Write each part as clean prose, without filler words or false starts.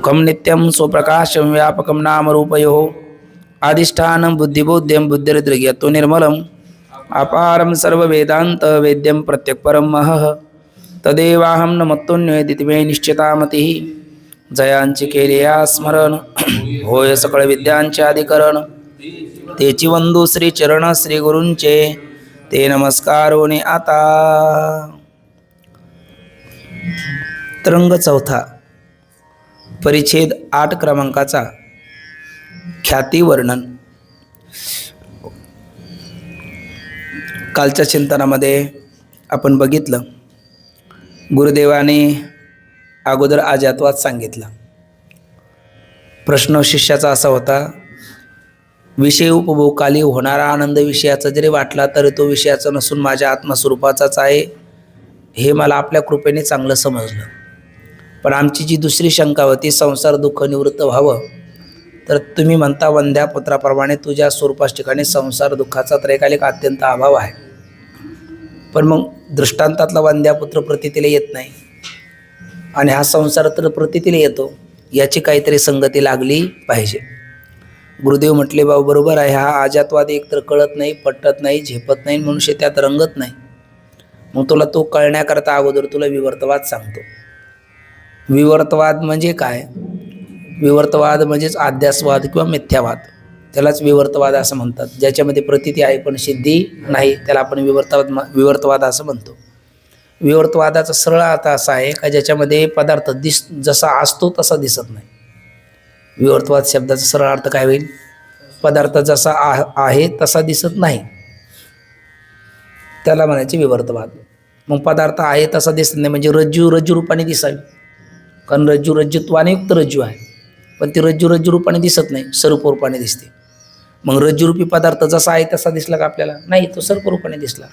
सुखम नित्यं स्वप्रकाशं व्यापकं नामरूपयोः अधिष्ठानं बुद्धिबोध्यं बुद्धिर्दृग्यतो निर्मलम् अपारं सर्ववेदान्तवेद्यं प्रत्यक्परं महः तदेवाहं नमतोऽन्यदिति मे निश्चितामतिः जयांची केलिया स्मरण होय सकळ विद्यांचे अधिकरण तेची वंदू श्री चरण श्री गुरूंचे ते नमस्कारोने आता। तरंग चौथा परिच्छेद 8 क्रमांकाचा ख्याती वर्णन। कालच्या चिंतनामध्ये आपण बघितलं गुरुदेवाने अगोदर अजातवाद सांगितला। प्रश्न शिष्याचा असा होता, विषय उपभोगकाली होणारा आनंद विषयाचा जरी वाटला तरी तो विषयाचा नसून माझ्या आत्मस्वरूपाचाच आहे, हे मला आपल्या कृपेने चांगलं समजलं। पण आमची जी दुसरी शंका होती संसार दुःख निवृत्त व्हावं, तर तुम्ही म्हणता वंद्यापुत्राप्रमाणे तुझ्या स्वरूपास ठिकाणी संसार दुःखाचा त्रैकालिक अत्यंत अभाव आहे। पण मग दृष्टांतातला वंद्यापुत्र प्रतीतीला येत नाही आणि हा संसार तर प्रतीतीला येतो, याची काहीतरी संगती लागली पाहिजे। गुरुदेव म्हटले, बाबा बरोबर आहे, हा अजातवाद एकतर कळत नाही, पटत नाही, झेपत नाही, मनुष्य त्यात रंगत नाही। मग तुला तो कळण्याकरता अगोदर तुला विवर्तवाद सांगतो। विवर्तवाद म्हणजे काय? विवर्तवाद म्हणजेच अध्यासवाद किंवा मिथ्यावाद, त्यालाच विवर्तवाद असं म्हणतात। ज्याच्यामध्ये प्रतीती आहे पण सिद्धी नाही, त्याला आपण विवर्तवाद असं म्हणतो। विवर्तवादाचा सरळ अर्थ असा आहे का ज्याच्यामध्ये पदार्थ जसा असतो तसा दिसत नाही। विवर्तवाद शब्दाचा सरळ अर्थ काय होईल? पदार्थ जसा आहे तसा दिसत नाही, त्याला म्हणायचे विवर्तवाद। मग पदार्थ आहे तसा दिसत नाही म्हणजे रज्जू रज्जू रूपाने दिसावी, कारण रज्जू रज्जुत्वाने युक्त रज्जू आहे, पण ती रज्जू रज्जू रूपाने दिसत नाही, सर्प रूपाने दिसते। मग रज्जुरूपी पदार्थ जसा आहे तसा दिसला का आपल्याला? नाही, तो सर्प रूपाने दिसला।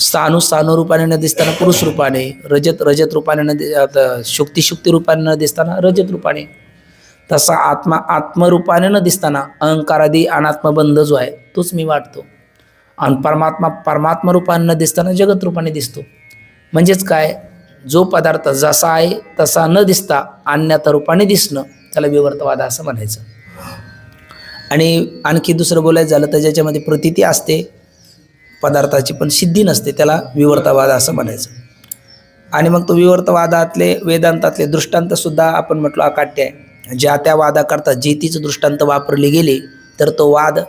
सानू सानू रूपाने न दिसताना पुरुष रूपाने, रजत रजत रूपाने न शुक्ती शुक्ती रूपाने न दिसताना रजत रूपाने, तसा आत्मा आत्मरूपाने न दिसताना अहंकारादी अनात्मबंध जो आहे तोच मी वाटतो, आणि परमात्मा परमात्मा रूपाने न दिसताना जगत रूपाने दिसतो। म्हणजेच काय, जो पदार्थ जसा आहे तसा न दिसता अन्यथा रूपाने दिसणं, त्याला विवर्तवाद असं म्हणायचं। आणि आणखी दुसरं बोलायचं झालं तर ज्याच्यामध्ये प्रतीती असते पदार्थाची पण सिद्धी नसते, त्याला विवर्तवाद असं म्हणायचं। आणि मग तो विवर्तवादातले वेदांतातले दृष्टांतसुद्धा आपण म्हटलो अकाट्य आहे। ज्या त्या वादाकरता जे तीच दृष्टांत वापरले गेले तर तो वाद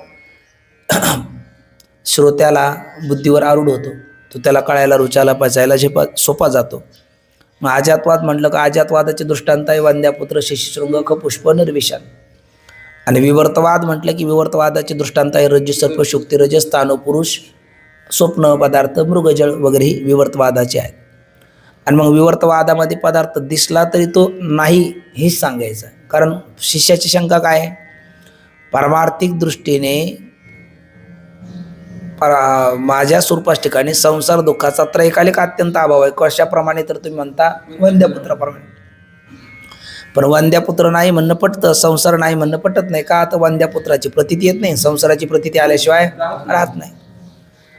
श्रोत्याला बुद्धीवर आरूढ होतो, तो त्याला कळायला रुचायला पचायला सोपा जातो। मग अजातवाद म्हटलं का अजातवादाचे दृष्टांत आहे वंद्यापुत्र शिशुशृंग ख पुष्प निर्विशाल। आणि विवर्तवाद म्हटलं की विवर्तवादाचे दृष्टांत आहे रज्जू सर्प शुक्ती रजस स्थानो पुरुष स्वप्न पदार्थ मृगजळ वगैरे ही विवर्तवादाचे आहेत। आणि मग विवर्तवादामध्ये पदार्थ दिसला तरी तो नाही हेच सांगायचं, कारण शिष्याची शंका काय आहे? पारमार्थिक दृष्टीने माझ्या स्वरूपास ठिकाणी संसार दुःखाचा त्रैकालिक अत्यंत अभाव आहे। कशाप्रमाणे? तर तुम्ही म्हणता वंद्यापुत्राप्रमाणे। पण वंद्यापुत्र नाही म्हणणं पटतं, संसार नाही म्हणणं पटत नाही का? तर वंद्यापुत्राची प्रतीती येत नाही, संसाराची प्रतीती आल्याशिवाय राहत नाही।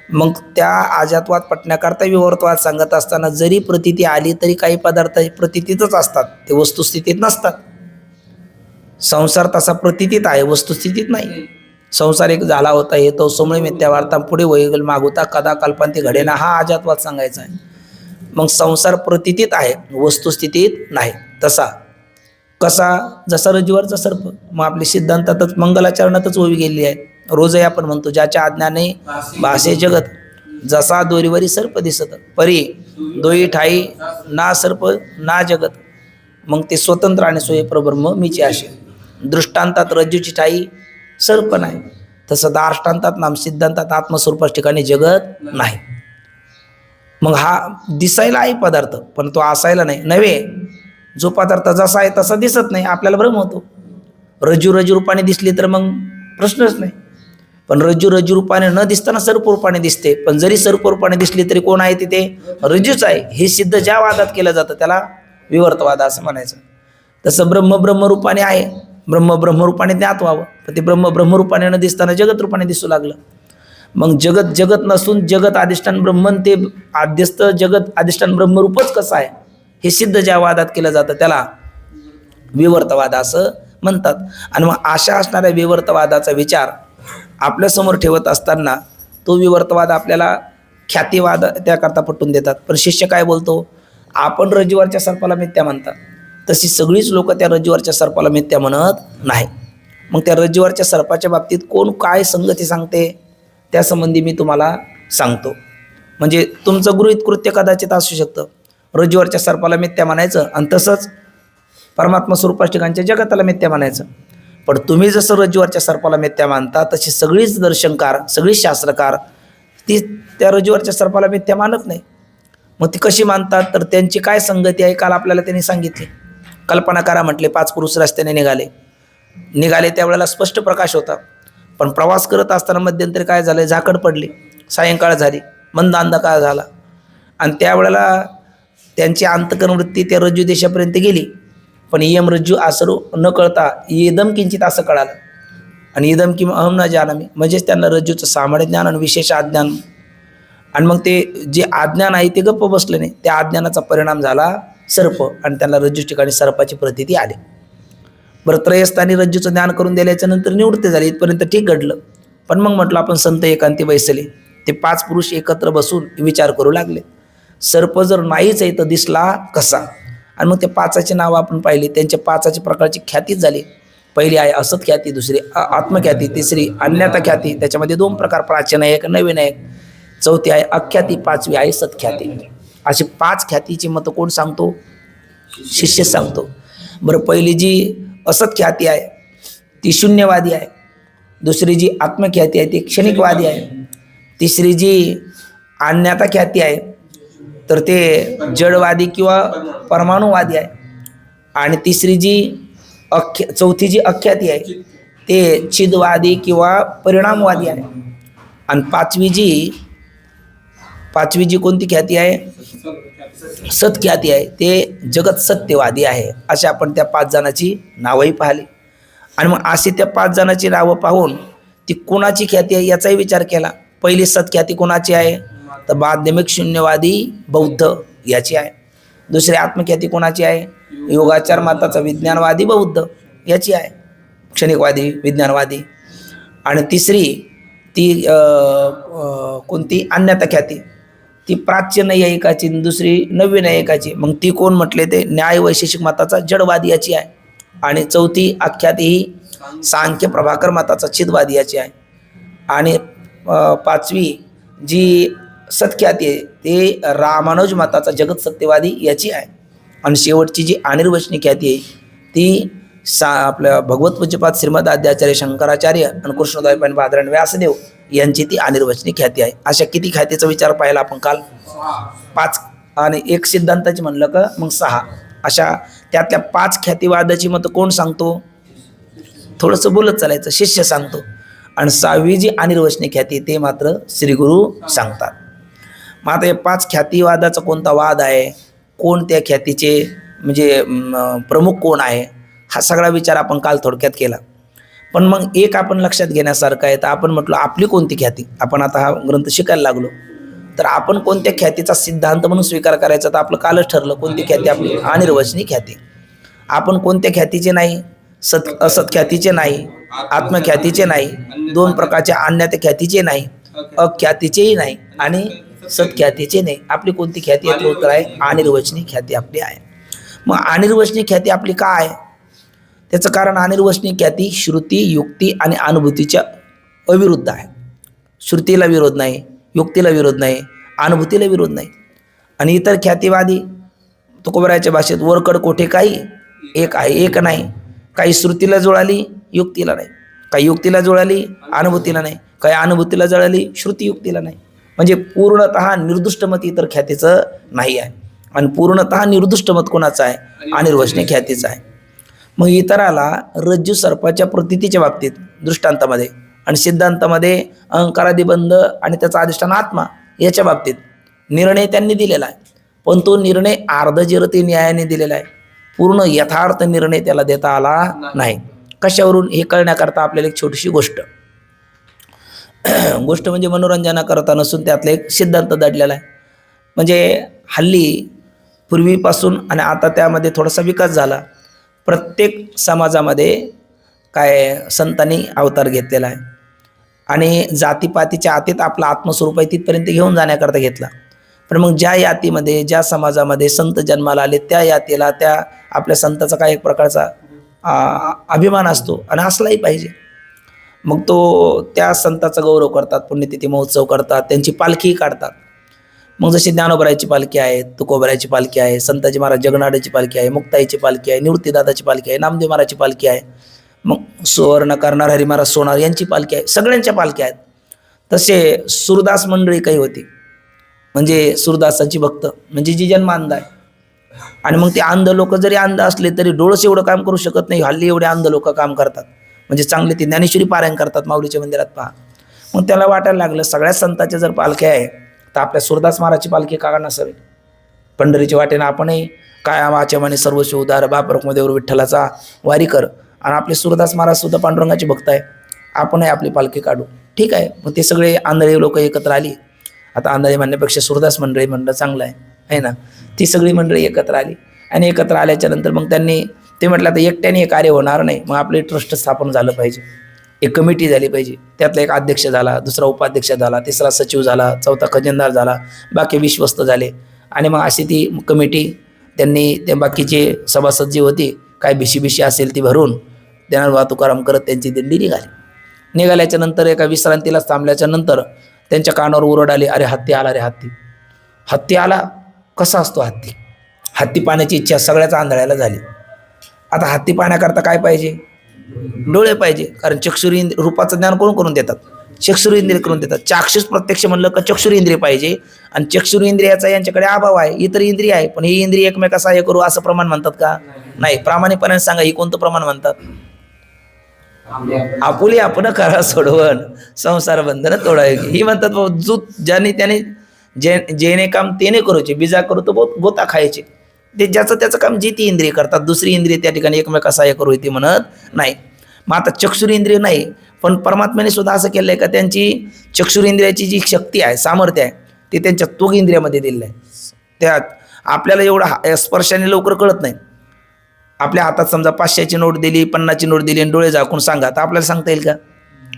मग त्या अजातवाद पटण्याकरता विवर्तवाद सांगत असताना जरी प्रतीती आली तरी काही पदार्थ प्रतीतीतच असतात, ते वस्तुस्थितीत नसतात। संसार तसा प्रतीतीत आहे, वस्तुस्थितीत नाही। संसार एक झाला होता हे तो समळे मिथ्या वार्ता पुढे वैगल मागवता कदा कल्पांती घडेना, हा अजातवाद सांगायचा आहे। मग संसार प्रतीतीत आहे, वस्तुस्थितीत नाही। तसा कसा? जसा रज्जूवरचा सर्प। मग आपली सिद्धांतातच मंगलाचरणातच ओवी गेलेली आहे। रोजही आपण म्हणतो ज्याच्या आज्ञाने भासे जगत, जसा दोरीवरी सर्प दिसत परी दोई ठाई ना सर्प ना जगत। मग ते स्वतंत्र आणि स्वयंप्रब्रह्म मीचे असे। दृष्टांतात रज्जूची ठाई सर्प नाही, तसं दार्ष्टांतात नाम सिद्धांतात आत्मस्वरूपास ठिकाणी जगत नाही। मग हा दिसायला आहे पदार्थ पण तो असायला नाही नव्हे। जो पदार्थ जसा आहे तसा दिसत नाही, आपल्याला भ्रम होतो। रज्जू रज्जू रूपाने दिसली तर मग प्रश्नच नाही, पण रज्जू रज्जू रूपाने न दिसताना सर्प रूपाने दिसते। पण जरी सर्प रूपाने दिसली तरी कोण आहे तिथे? रज्जूच आहे। हे सिद्ध ज्या वादात केलं जातं त्याला विवर्तवाद असं म्हणायचं। तसं ब्रह्म ब्रह्मरूपाने आहे, ब्रह्म ब्रह्मरूपाने ज्ञात व्हावं, तर ते ब्रह्म ब्रह्मरूपाने न दिसताना जगत रूपाने दिसू लागलं। मग जगत जगत नसून जगत अधिष्ठान ब्रह्मन ते आद्यस्थ जगत अधिष्ठान ब्रह्मरूपच कसं आहे हे सिद्ध ज्या वादात केलं जातं त्याला विवर्तवाद असं म्हणतात. आणि मग अशा असणाऱ्या विवर्तवादाचा विचार आपल्यासमोर ठेवत असताना तो विवर्तवाद आपल्याला ख्यातिवाद त्याकरता पटवून देतात. पण शिष्य काय बोलतो, आपण रज्जूवरच्या सर्पाला मिथ्या म्हणतात, तशी सगळीच लोक त्या रज्जूवरच्या सर्पाला मिथ्या म्हणत नाही. मग त्या रज्जूवरच्या सर्पाच्या बाबतीत कोण काय संगती सांगते त्यासंबंधी मी तुम्हाला सांगतो. म्हणजे तुमचं गृहीत कृत्य कदाचित असू शकतं, रज्जूवरच्या सर्पाला मिथ्या म्हणायचं आणि तसंच परमात्मा स्वरूपाष्टिकांच्या जगताला मिथ्या म्हणायचं. पण तुम्ही जसं रज्जूवरच्या सर्पाला मिथ्या मानता तशी सगळीच दर्शनकार, सगळीच शास्त्रकार ती त्या रज्जूवरच्या सर्पाला मिथ्या मानत नाही. मग ती कशी मानतात, तर त्यांची काय संगती आहे काल आपल्याला त्यांनी सांगितली. कल्पना करा म्हटले, 5 पुरुष रस्त्याने निघाले त्यावेळेला स्पष्ट प्रकाश होता. पण प्रवास करत असताना मध्यंतरी काय झालं, झाकड पडली, सायंकाळ झाली, मंद अंधकार झाला आणि त्यावेळेला त्यांची अंतकर्णवृत्ती त्या रज्जू देशापर्यंत गेली. पण यम रज्जू आसरू न कळता इदम किंचित असं कळालं. आणि इदम किंवा अहम न जानामी म्हणजेच त्यांना रज्जूचं सामान्य ज्ञान आणि विशेष अज्ञान. आणि मग ते जे अज्ञान आहे ते गप्प बसले नाही, त्या अज्ञानाचा परिणाम झाला सर्प आणि त्यांना रज्जू ठिकाणी सर्पाची प्रतीती आली. बरं, त्रयस्थानी रज्जूचं ज्ञान करून दिल्याच्या नंतर निवृत्ती झाली, इथपर्यंत ठीक घडलं. पण मग म्हटलं आपण संत एकांती बैसले, ते 5 पुरुष एकत्र बसून विचार करू लागले, सर्प जर नाहीच आहे तर दिसला कसा. आणि मग ते 5ची नावं आपण पाहिली, त्यांच्या 5 प्रकारची ख्यातीच झाली. पहिली आहे असत ख्याती, दुसरी आत्मख्याती, तिसरी अन्यथा ख्याती, त्याच्यामध्ये 2 प्रकार, प्राचीन आहे एक नवीन आहे, चौथी आहे अख्याती, 5वी आहे सत्ख्याती. अशी 5 ख्यातीची मतं कोण सांगतो, शिष्य सांगतो. बरं, पहिली जी असत ख्याती आहे ती शून्यवादी आहे, दुसरी जी आत्मख्याती आहे ती क्षणिकवादी आहे, तिसरी जी अन्यथा ख्याती आहे तर ते जडवादी किंवा परमाणुवादी आहे, आणि तिसरी जी चौथी जी अख्याती आहे ते चिदवादी किंवा परिणामवादी आहे, आणि पाचवी जी कोणती ख्याती आहे, सत्ख्याती आहे, ते जगत सत्यवादी आहे. अशा आपण त्या 5 जणांची नावंही पाहिली. आणि मग अशी त्या 5 जणांची नावं पाहून ती कोणाची ख्याती आहे याचाही विचार केला. पहिली सत्ख्याती कोणाची आहे, तर माध्यमिक शून्यवादी बौद्ध याची आहे. दुसरी आत्मख्याती कोणाची आहे, योगाचार माताचा विज्ञानवादी बौद्ध याची आहे, क्षणिकवादी विज्ञानवादी. आणि तिसरी ती कोणती अन्यथा ख्याती, ती प्राच्य नैयायिकाची, दुसरी नव्य नैयायिकाची. मग ती कोण म्हटले, ते न्याय वैशेषिक मताचा जडवादी याची आहे. आणि चौथी आख्याती ही सांख्य प्रभाकर मताचा चिदवादी याची आहे. आणि 5वी जी सत्ख्याती आहे ते रामानुज मताचा जगत सत्यवादी याची आहे. आणि शेवटची जी अनिर्वचनी ख्याती आहे ती आपल्या भगवत पूज्यपाद श्रीमद आद्याचार्य शंकराचार्य आणि कृष्णोदय बादरायण व्यासदेव यांची ती अनिर्वचनी ख्याती आहे. अशा किती ख्यातीचा विचार पाहिला आपण काल, 5. आणि एक सिद्धांताची म्हणलं का मग 6. अशा त्यातल्या 5 ख्यातीवादाची मतं कोण सांगतो, थोडंसं बोलत चालायचं, शिष्य सांगतो. आणि 6वी जी अनिर्वचनी ख्याती ते मात्र श्रीगुरु सांगतात. मग आता या 5 ख्यातीवादाचा कोणता वाद आहे, कोण त्या ख्यातीचे म्हणजे प्रमुख कोण आहे, हा सगळा विचार आपण काल थोडक्यात केला. पण मग एक आपण लक्षात घेण्यासारखं आहे, तर आपण म्हटलं आपली कोणती ख्याती, आपण आता हा ग्रंथ शिकायला लागलो तर आपण कोणत्या ख्यातीचा सिद्धांत म्हणून स्वीकार करायचा, तर आपलं कालच ठरलं कोणती ख्याती, आपली अनिर्वचनी ख्याती. आपण कोणत्या ख्यातीचे नाही, असत ख्यातीचे नाही, आत्मख्यातीचे नाही, 2 प्रकारच्या अन्यथा ख्यातीचे नाही, अख्यातीचेही नाही आणि सत्ख्यातीचे नाही. आपली कोणती ख्याती आहे, उत्तर आहे अनिर्वचनी ख्याती आपली आहे. मग अनिर्वचनी ख्याती आपली काय, त्याचं कारण अनिर्वचनी ख्याती श्रुती, युक्ती आणि अनुभूतीच्या अविरुद्ध आहे. श्रुतीला विरोध नाही, युक्तीला विरोध नाही, अनुभूतीला विरोध नाही. आणि इतर ख्यातीवादी तुकोबरायाच्या भाषेत वरकड कोठे काही एक आहे, एक नाही. काही श्रुतीला जुळाली, युक्तीला नाही, काही युक्तीला जुळाली, अनुभूतीला नाही, काही अनुभूतीला जुळाली, श्रुती युक्तीला नाही. म्हणजे पूर्णतः निर्दुष्ट मत इतर ख्यातीचं नाही आहे. आणि पूर्णतः निर्दुष्ट मत कोणाचं आहे, अनिर्वचनी ख्यातीचं आहे. मग इतराला रज्जू सर्पाच्या प्रतीतीच्या बाबतीत दृष्टांतामध्ये आणि सिद्धांतामध्ये अहंकारादिबंध आणि त्याचा अधिष्ठान आत्मा याच्या बाबतीत निर्णय त्यांनी दिलेला आहे. पण तो निर्णय अर्धजिरती न्यायाने दिलेला आहे, पूर्ण यथार्थ निर्णय त्याला देता आला नाही. कशावरून हे कळण्याकरता आपल्याला एक छोटीशी गोष्ट म्हणजे मनोरंजनाकरता नसून त्यातला एक सिद्धांत दडलेला आहे. म्हणजे हल्ली पूर्वीपासून आणि आता त्यामध्ये थोडासा विकास झाला, प्रत्येक समाजामध्ये काय संतांनी अवतार घेतलेला आहे आणि जातीपातीच्या आतीत आपला आत्मस्वरूप आहे तिथपर्यंत घेऊन जाण्याकरता घेतला. पण मग ज्या यातीमध्ये ज्या समाजामध्ये संत जन्माला आले त्या यातीला त्या आपल्या संताचा काय एक प्रकारचा अभिमान असतो आणि असलाही पाहिजे. मग तो त्या संताचा गौरव करतात, पुण्यतिथी महोत्सव करतात, त्यांची पालखी काढतात. मग जशी ज्ञानोबरायची पालखी आहे, तुकोबरायची पालखी आहे, संताजी महाराज जगनाडाची पालखी आहे, मुक्ताईची पालखी आहे, निवृत्तीदादाची पालखी आहे, नामदेव महाराजची पालखी आहे, मग सुवर्ण करणार हरी महाराज सोनार यांची पालखी आहे, सगळ्यांच्या पालख्या आहेत. तसे सुरदास मंडळी काही होती, म्हणजे सुरदासांची भक्त म्हणजे जी जन्मांध आहे. आणि मग ते अंध लोक जरी अंध असले तरी डोळस एवढं काम करू शकत नाही. हल्ली एवढे अंध लोक काम करतात, म्हणजे चांगले ते ज्ञानेश्वरी पारायण करतात माऊलीच्या मंदिरात पहा. मग त्याला वाटायला लागलं सगळ्या संतांच्या जर पालख्या आहे तर आपल्या सुरदास महाराजची पालखी का नसावी. पंढरीच्या वाटेनं आपणही कायमाच्या म्हणे सर्वस्व उदार बापरकमदेवर विठ्ठलाचा वारी कर. आणि आपले सुरदास महाराज सुद्धा पांडुरंगाचे भक्त आहे, आपणही आपली पालखी काढू. ठीक आहे. मग ते सगळे आंधळी लोक एकत्र आली. आता आंधळी म्हणण्यापेक्षा सुरदास मंडळी म्हणणं चांगलं आहे ना. ती सगळी मंडळी एकत्र आली आणि एकत्र आल्याच्या नंतर मग त्यांनी ते म्हटलं आता एकट्याने हे कार्य होणार नाही, मग आपले ट्रस्ट स्थापन झालं पाहिजे, एक कमिटी झाली पाहिजे. त्यातला एक अध्यक्ष झाला, दुसरा उपाध्यक्ष झाला, तिसरा सचिव झाला, चौथा खजिनदार झाला, बाकी विश्वस्त झाले. आणि मग अशी ती कमिटी त्यांनी ते बाकीचे सभासद जी होती काय भिशी असेल ती भरून त्यांना तुकाराम करत त्यांची दिंडी निघाली. निघाल्याच्या नंतर एका विश्रांतीला थांबल्याच्या नंतर त्यांच्या कानावर ओरड आली, अरे हत्ती आला, रे हत्ती. हत्ती आला. कसा असतो हत्ती? हत्ती पाहण्याची इच्छा सगळ्याच आंधळ्याला झाली. आता हत्ती पाहण्याकरता काय पाहिजे? डोळे पाहिजे, कारण चक्षुरी रूपाचं ज्ञान करून देतात, चक्षुरी इंद्रिय करून देतात. चाक्षुष प्रत्यक्ष म्हणलं का चक्षुरी इंद्रिय पाहिजे, आणि चक्षुरी इंद्रियाचा यांच्याकडे अभाव आहे. इतर इंद्रिय आहे पण ही इंद्रिय एकमेका सहाय्य करू असं प्रमाण म्हणतात का? नाही. प्रामाणिकपणे सांगा, ही कोणतं प्रमाण म्हणतात? आपुली आपण करा सोडवण संसार बंधन तोडायची ही म्हणतात. जो ज्याने त्याने जेने काम तेने करूचे, बिजा करू तो गोता खायचे. ते ज्याचं त्याचं काम जी ती इंद्रिय करतात, दुसरी इंद्रिय त्या ठिकाणी एकमेका सहाय्य करू ती म्हणत नाही. मग आता चक्षुरी इंद्रिय नाही, पण परमात्म्याने सुद्धा असं केलं आहे का त्यांची चक्षुरी इंद्रियाची जी शक्ती आहे, सामर्थ्य आहे, ते त्यांच्या त्वग इंद्रियामध्ये दिलेलं आहे. त्यात आपल्याला एवढं स्पर्शाने लवकर कळत नाही. आपल्या हातात समजा 500ची नोट दिली, 50ची नोट दिली आणि डोळे झाकून सांगा, तर आपल्याला सांगता येईल का?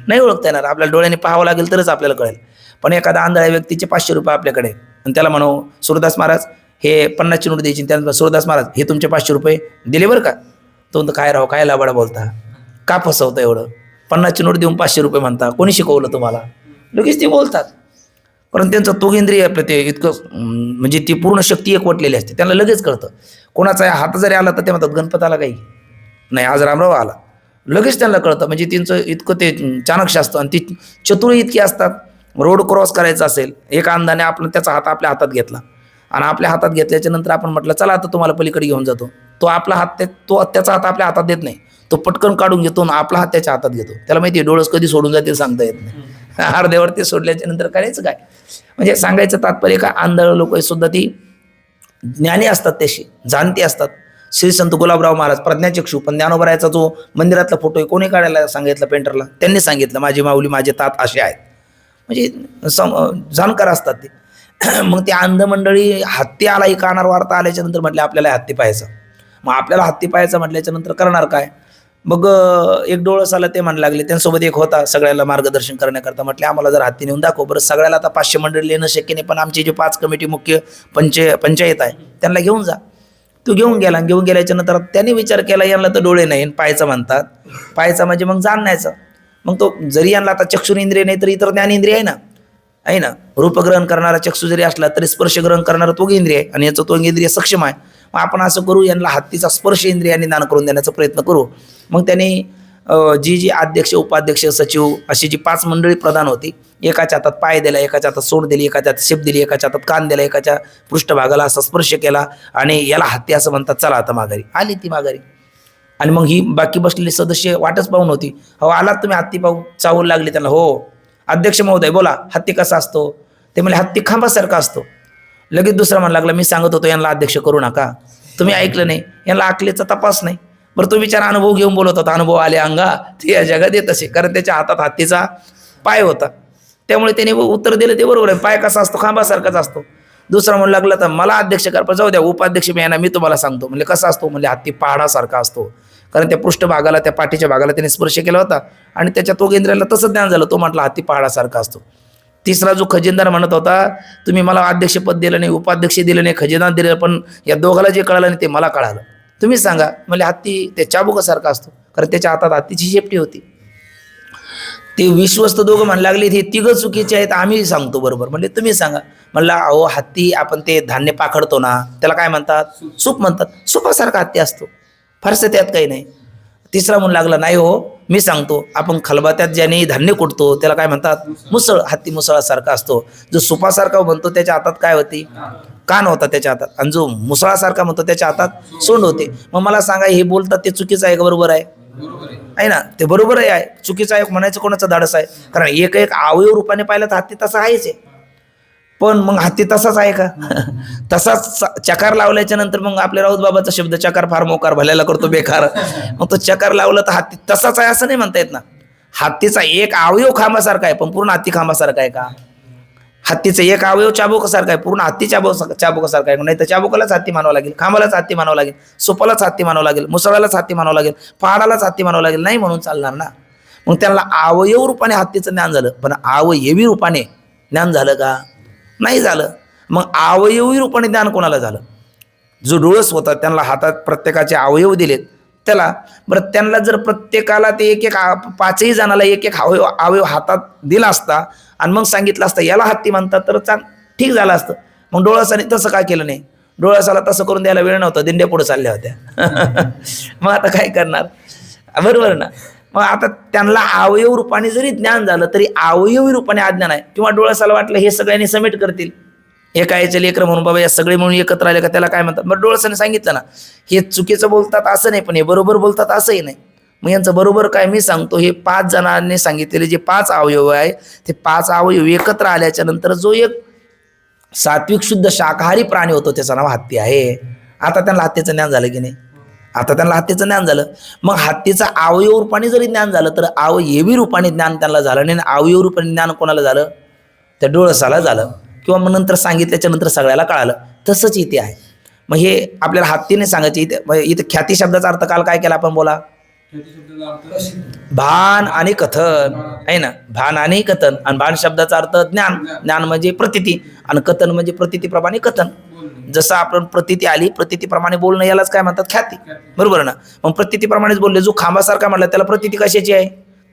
नाही ओळखता येणार. आपल्याला डोळ्याने पाहावं लागेल तरच आपल्याला कळेल. पण एखादा आंधळ्या व्यक्तीचे 500 रुपये आपल्याकडे आणि त्याला म्हणू सुरदास महाराज हे 50ची नोट द्यायची, त्यानंतर सुरदास महाराज हे तुमचे 500 रुपये दिले बरं का. तो म्हणतो काय राव, काय लाबाडा बोलता, का फसवता एवढं? 50ची नोट देऊन 500 रुपये म्हणता, कोणी शिकवलं तुम्हाला? लगेच ते बोलतात. कारण त्यांचं तोगेंद्रिय आपलं ते इतकं म्हणजे ती पूर्ण शक्ती एकवटलेली असते, त्यांना लगेच कळतं. कोणाचा हात जरी आला तर ते म्हणतात गणपत आला काही नाही, आज रामराव आला, लगेच त्यांना कळतं. म्हणजे त्यांचं इतकं ते चाणक्य असतं आणि ती चतुरही इतकी असतात. रोड क्रॉस करायचा असेल, एका अंधाने आपण त्याचा हात आपल्या हातात घेतला आणि आपल्या हातात घेतल्याच्या नंतर आपण म्हटलं चला आता तुम्हाला पलीकडे घेऊन जातो, तो आपला हात तो त्याचा हात आपल्या हातात देत नाही, तो पटकन काढून घेतो आणि आपला हात त्याच्या हातात घेतो. त्याला माहिती आहे डोळस कधी सोडून जातील सांगता येत नाही. अर्ध्यावरती सोडल्याच्या नंतर करायचं काय? म्हणजे सांगायचं तात्पर्य का आंधळ लोक सुद्धा ती ज्ञानी असतात, तशी जाणती असतात. श्री संत गुलाबराव महाराज प्रज्ञाचक्षू, पण ज्ञानोबरायचा जो मंदिरातला फोटो आहे कोणी काढायला सांगितलं? पेंटरला. त्यांनी सांगितलं माझी माऊली माझे तात असे आहेत, म्हणजे जाणकार असतात ते. मग ते अंध मंडळी हत्ती आला ही कानावर वार्ता आल्याच्या नंतर म्हटलं आपल्याला हत्ती पाहायचं. मग आपल्याला हत्ती पाहायचं म्हटल्याच्या नंतर करणार काय? मग एक डोळस आलं, ते म्हणू लागले. त्यांच्यासोबत एक होता सगळ्याला मार्गदर्शन करण्याकरता. म्हटले आम्हाला जर हत्ती नेऊन दाखव. बरं सगळ्याला आता 500 मंडळी येणं शक्य नाही, पण आमची जे 5 कमिटी मुख्य पंचायत आहे त्यांना घेऊन जा. तो घेऊन गेला. घेऊन गेल्याच्या नंतर त्यांनी विचार केला यांना तर डोळे नाही, पाहायचं म्हणतात. पाहायचं म्हणजे मग जाण्याचं. मग तो जरी यांना आता चक्षुर इंद्रिय नाही तर इतर ज्ञानेंद्रिय आहे ना. रूपग्रहण करणारा चक्षु जरी असला तरी स्पर्श ग्रहण करणारा त्वग इंद्रिय आहे आणि याचं त्वग इंद्रिय सक्षम आहे. मग आपण असं करू, यांना हत्तीचा स्पर्श इंद्रियाने दान करून देण्याचा प्रयत्न करू. मग त्यांनी जी अध्यक्ष उपाध्यक्ष सचिव अशी जी 5 मंडळी प्रधान होती, एकाच्या हातात पाय दिला, एकाच्या हातात सोड दिली, एकाच्या हातात शेप दिली, एकाच्या हातात कान दिला, एकाच्या पृष्ठभागाला असा स्पर्श केला आणि याला हत्ती असं म्हणतात, चला आता माघारी. आली ती माघारी. आणि मग ही बाकी बसलेली सदस्य वाटच पाहून होती. हो आलात तुम्ही हत्ती पाहू? चावून लागली त्यांना. हो अध्यक्ष महोदय बोला, हत्ती कसा असतो? ते म्हणजे हत्ती खांबासारखा असतो. लगेच दुसरा म्हणू लागला, मी सांगत होतो यांना अध्यक्ष करू नका, तुम्ही ऐकलं नाही, यांना अकलेचा तपास नाही. बरं तो विचार अनुभव घेऊन बोलत होता, अनुभव आले अंगा ते या जगात येत असे, कारण त्याच्या हातात हत्तीचा पाय होता. त्यामुळे त्याने उत्तर दिलं ते बरोबर आहे. पाय कसा असतो? खांबासारखाच असतो. दुसरा म्हणू लागला तर मला अध्यक्ष कर, पण जाऊ द्या उपाध्यक्ष मी यांना मी तुम्हाला सांगतो. म्हणजे कसा असतो, म्हणजे हत्ती पहाडासारखा असतो, कारण त्या पृष्ठभागाला त्या पाठीच्या भागाला त्याने स्पर्श केला होता आणि त्याच्या तोगेंद्राला तसं ज्ञान झालं. तो म्हटला हत्ती पहाडासारखा असतो. तिसरा जो खजिनदार म्हणत होता, तुम्ही मला अध्यक्षपद दिलं नाही, उपाध्यक्ष दिलं नाही, खजिनदार दिलं, पण या दोघाला जे कळालं नाही ते मला कळालं, तुम्ही सांगा. म्हणजे हत्ती ते चाबुकासारखा असतो, कारण त्याच्या हातात हत्तीची शेपटी होती. ते विश्वस्त दोघं म्हणू लागले हे तिघं चुकीचे आहेत, आम्ही सांगतो बरोबर. म्हणजे तुम्ही सांगा. म्हणला अहो हत्ती आपण ते धान्य पाखडतो ना, त्याला काय म्हणतात, सूप म्हणतात. सुपासारखा हत्ती असतो, फारसं त्यात काही नाही. तिसरा म्हणू लागला नाही हो मी सांगतो, आपण खलबात्यात ज्याने धान्य कुटतो त्याला काय म्हणतात, मुसळ. हत्ती मुसळासारखा असतो. जो सुपासारखा म्हणतो त्याच्या हातात काय होती, कान होता त्याच्या हातात, आणि जो मुसळासारखा म्हणतो त्याच्या हातात सोंड होते. मग मला सांगा हे बोलतात ते चुकीचं आहे का बरोबर आहे? आहे ना, ते बरोबर आहे. चुकीचं आहे म्हणायचं कोणाचं धाडस आहे? कारण एक एक अवयव रूपाने पाहिलं तर हत्ती तसा आहेच आहे, पण मग हत्ती तसाच आहे का? तसाच चकार लावल्याच्या नंतर मग आपल्या राऊत बाबाचा शब्द चकार फार मोकार भल्याला करतो बेकार. मग तो चकार लावला तर हत्ती तसाच आहे असं नाही म्हणता येत ना. हत्तीचा एक अवयव खांबासारखा आहे, पण पूर्ण हत्ती खांबासारखा आहे का? हत्तीचा एक अवयव चाबुकासारखा आहे, पूर्ण हत्ती चाबुकासारखा आहे. नाही तर चाबुकालाच हत्ती मानावं लागेल, खांबालाच हत्ती मानावं लागेल, सुपालाच हत्ती मानावं लागेल, मुसळालाच हत्ती मानावं लागेल, पहाडालाच हत्ती मानावं लागेल, नाही म्हणून चालणार ना. मग त्यांना अवयव रूपाने हत्तीचं ज्ञान झालं, पण अवयवी रूपाने ज्ञान झालं का? नाही झालं. मग अवयवी रूपाने ज्ञान कोणाला झालं? जो डोळस होता त्यांना हातात प्रत्येकाचे अवयव दिलेत त्याला. बरं त्यांना जर प्रत्येकाला ते एक एक पाचही जणाला एक एक अवयव हातात दिला असता आणि मग सांगितलं असतं याला हत्ती म्हणतात तर ठीक झालं असतं. मग डोळसाने तसं काय केलं नाही? डोळसाला तसं करून द्यायला वेळ नव्हता, दिंड्या पुढे चालल्या होत्या. मग आता काय करणार, बरोबर ना. मग आता त्यांना अवयव रूपाने जरी ज्ञान झालं तरी अवयवी रूपाने अज्ञान आहे. किंवा डोळसाला वाटलं हे सगळ्यांनी समेट करतील, एका याचे लेकर म्हणून बाबा या सगळे म्हणून एकत्र आले का त्याला काय म्हणतात. मग डोळसाने सांगितलं ना हे चुकीचं बोलतात असं नाही, पण हे बरोबर बोलतात असंही नाही. मग यांचं बरोबर काय मी सांगतो, हे 5 जणांनी सांगितलेले जे 5 अवयव आहे ते 5 अवयव एकत्र आल्याच्या नंतर जो एक सात्विक शुद्ध शाकाहारी प्राणी होतो त्याचं नाव हत्ती आहे. आता त्यांना हत्तीचं ज्ञान झालं की नाही? आता त्यांना हत्तीचं ज्ञान झालं. मग हत्तीचं अवयव रूपाने जरी ज्ञान झालं तर अवयवी रूपाने ज्ञान त्यांना झालं नाही. अवयव रूपाने ज्ञान कोणाला झालं? त्या डोळसाला झालं. किंवा मग नंतर सांगितल्याच्या नंतर सगळ्याला कळालं. तसंच इथे आहे. मग हे आपल्याला हत्तीने सांगायचे. इथे ख्याती शब्दाचा अर्थ काल काय केला आपण बोला? भान आणि कथन आहे ना. भान आणि कथन. आणि भान शब्दाचा अर्थ ज्ञान. ज्ञान म्हणजे प्रतीती आणि कथन म्हणजे प्रतीतीप्रमाणे कथन. जसं आपण प्रतीती आली प्रतीतीप्रमाणे बोलणं यालाच काय म्हणतात? ख्याती. बरोबर ना. मग प्रतीतीप्रमाणेच बोलले. जो खांबासारखा म्हटलं त्याला प्रतीती कशाची आहे?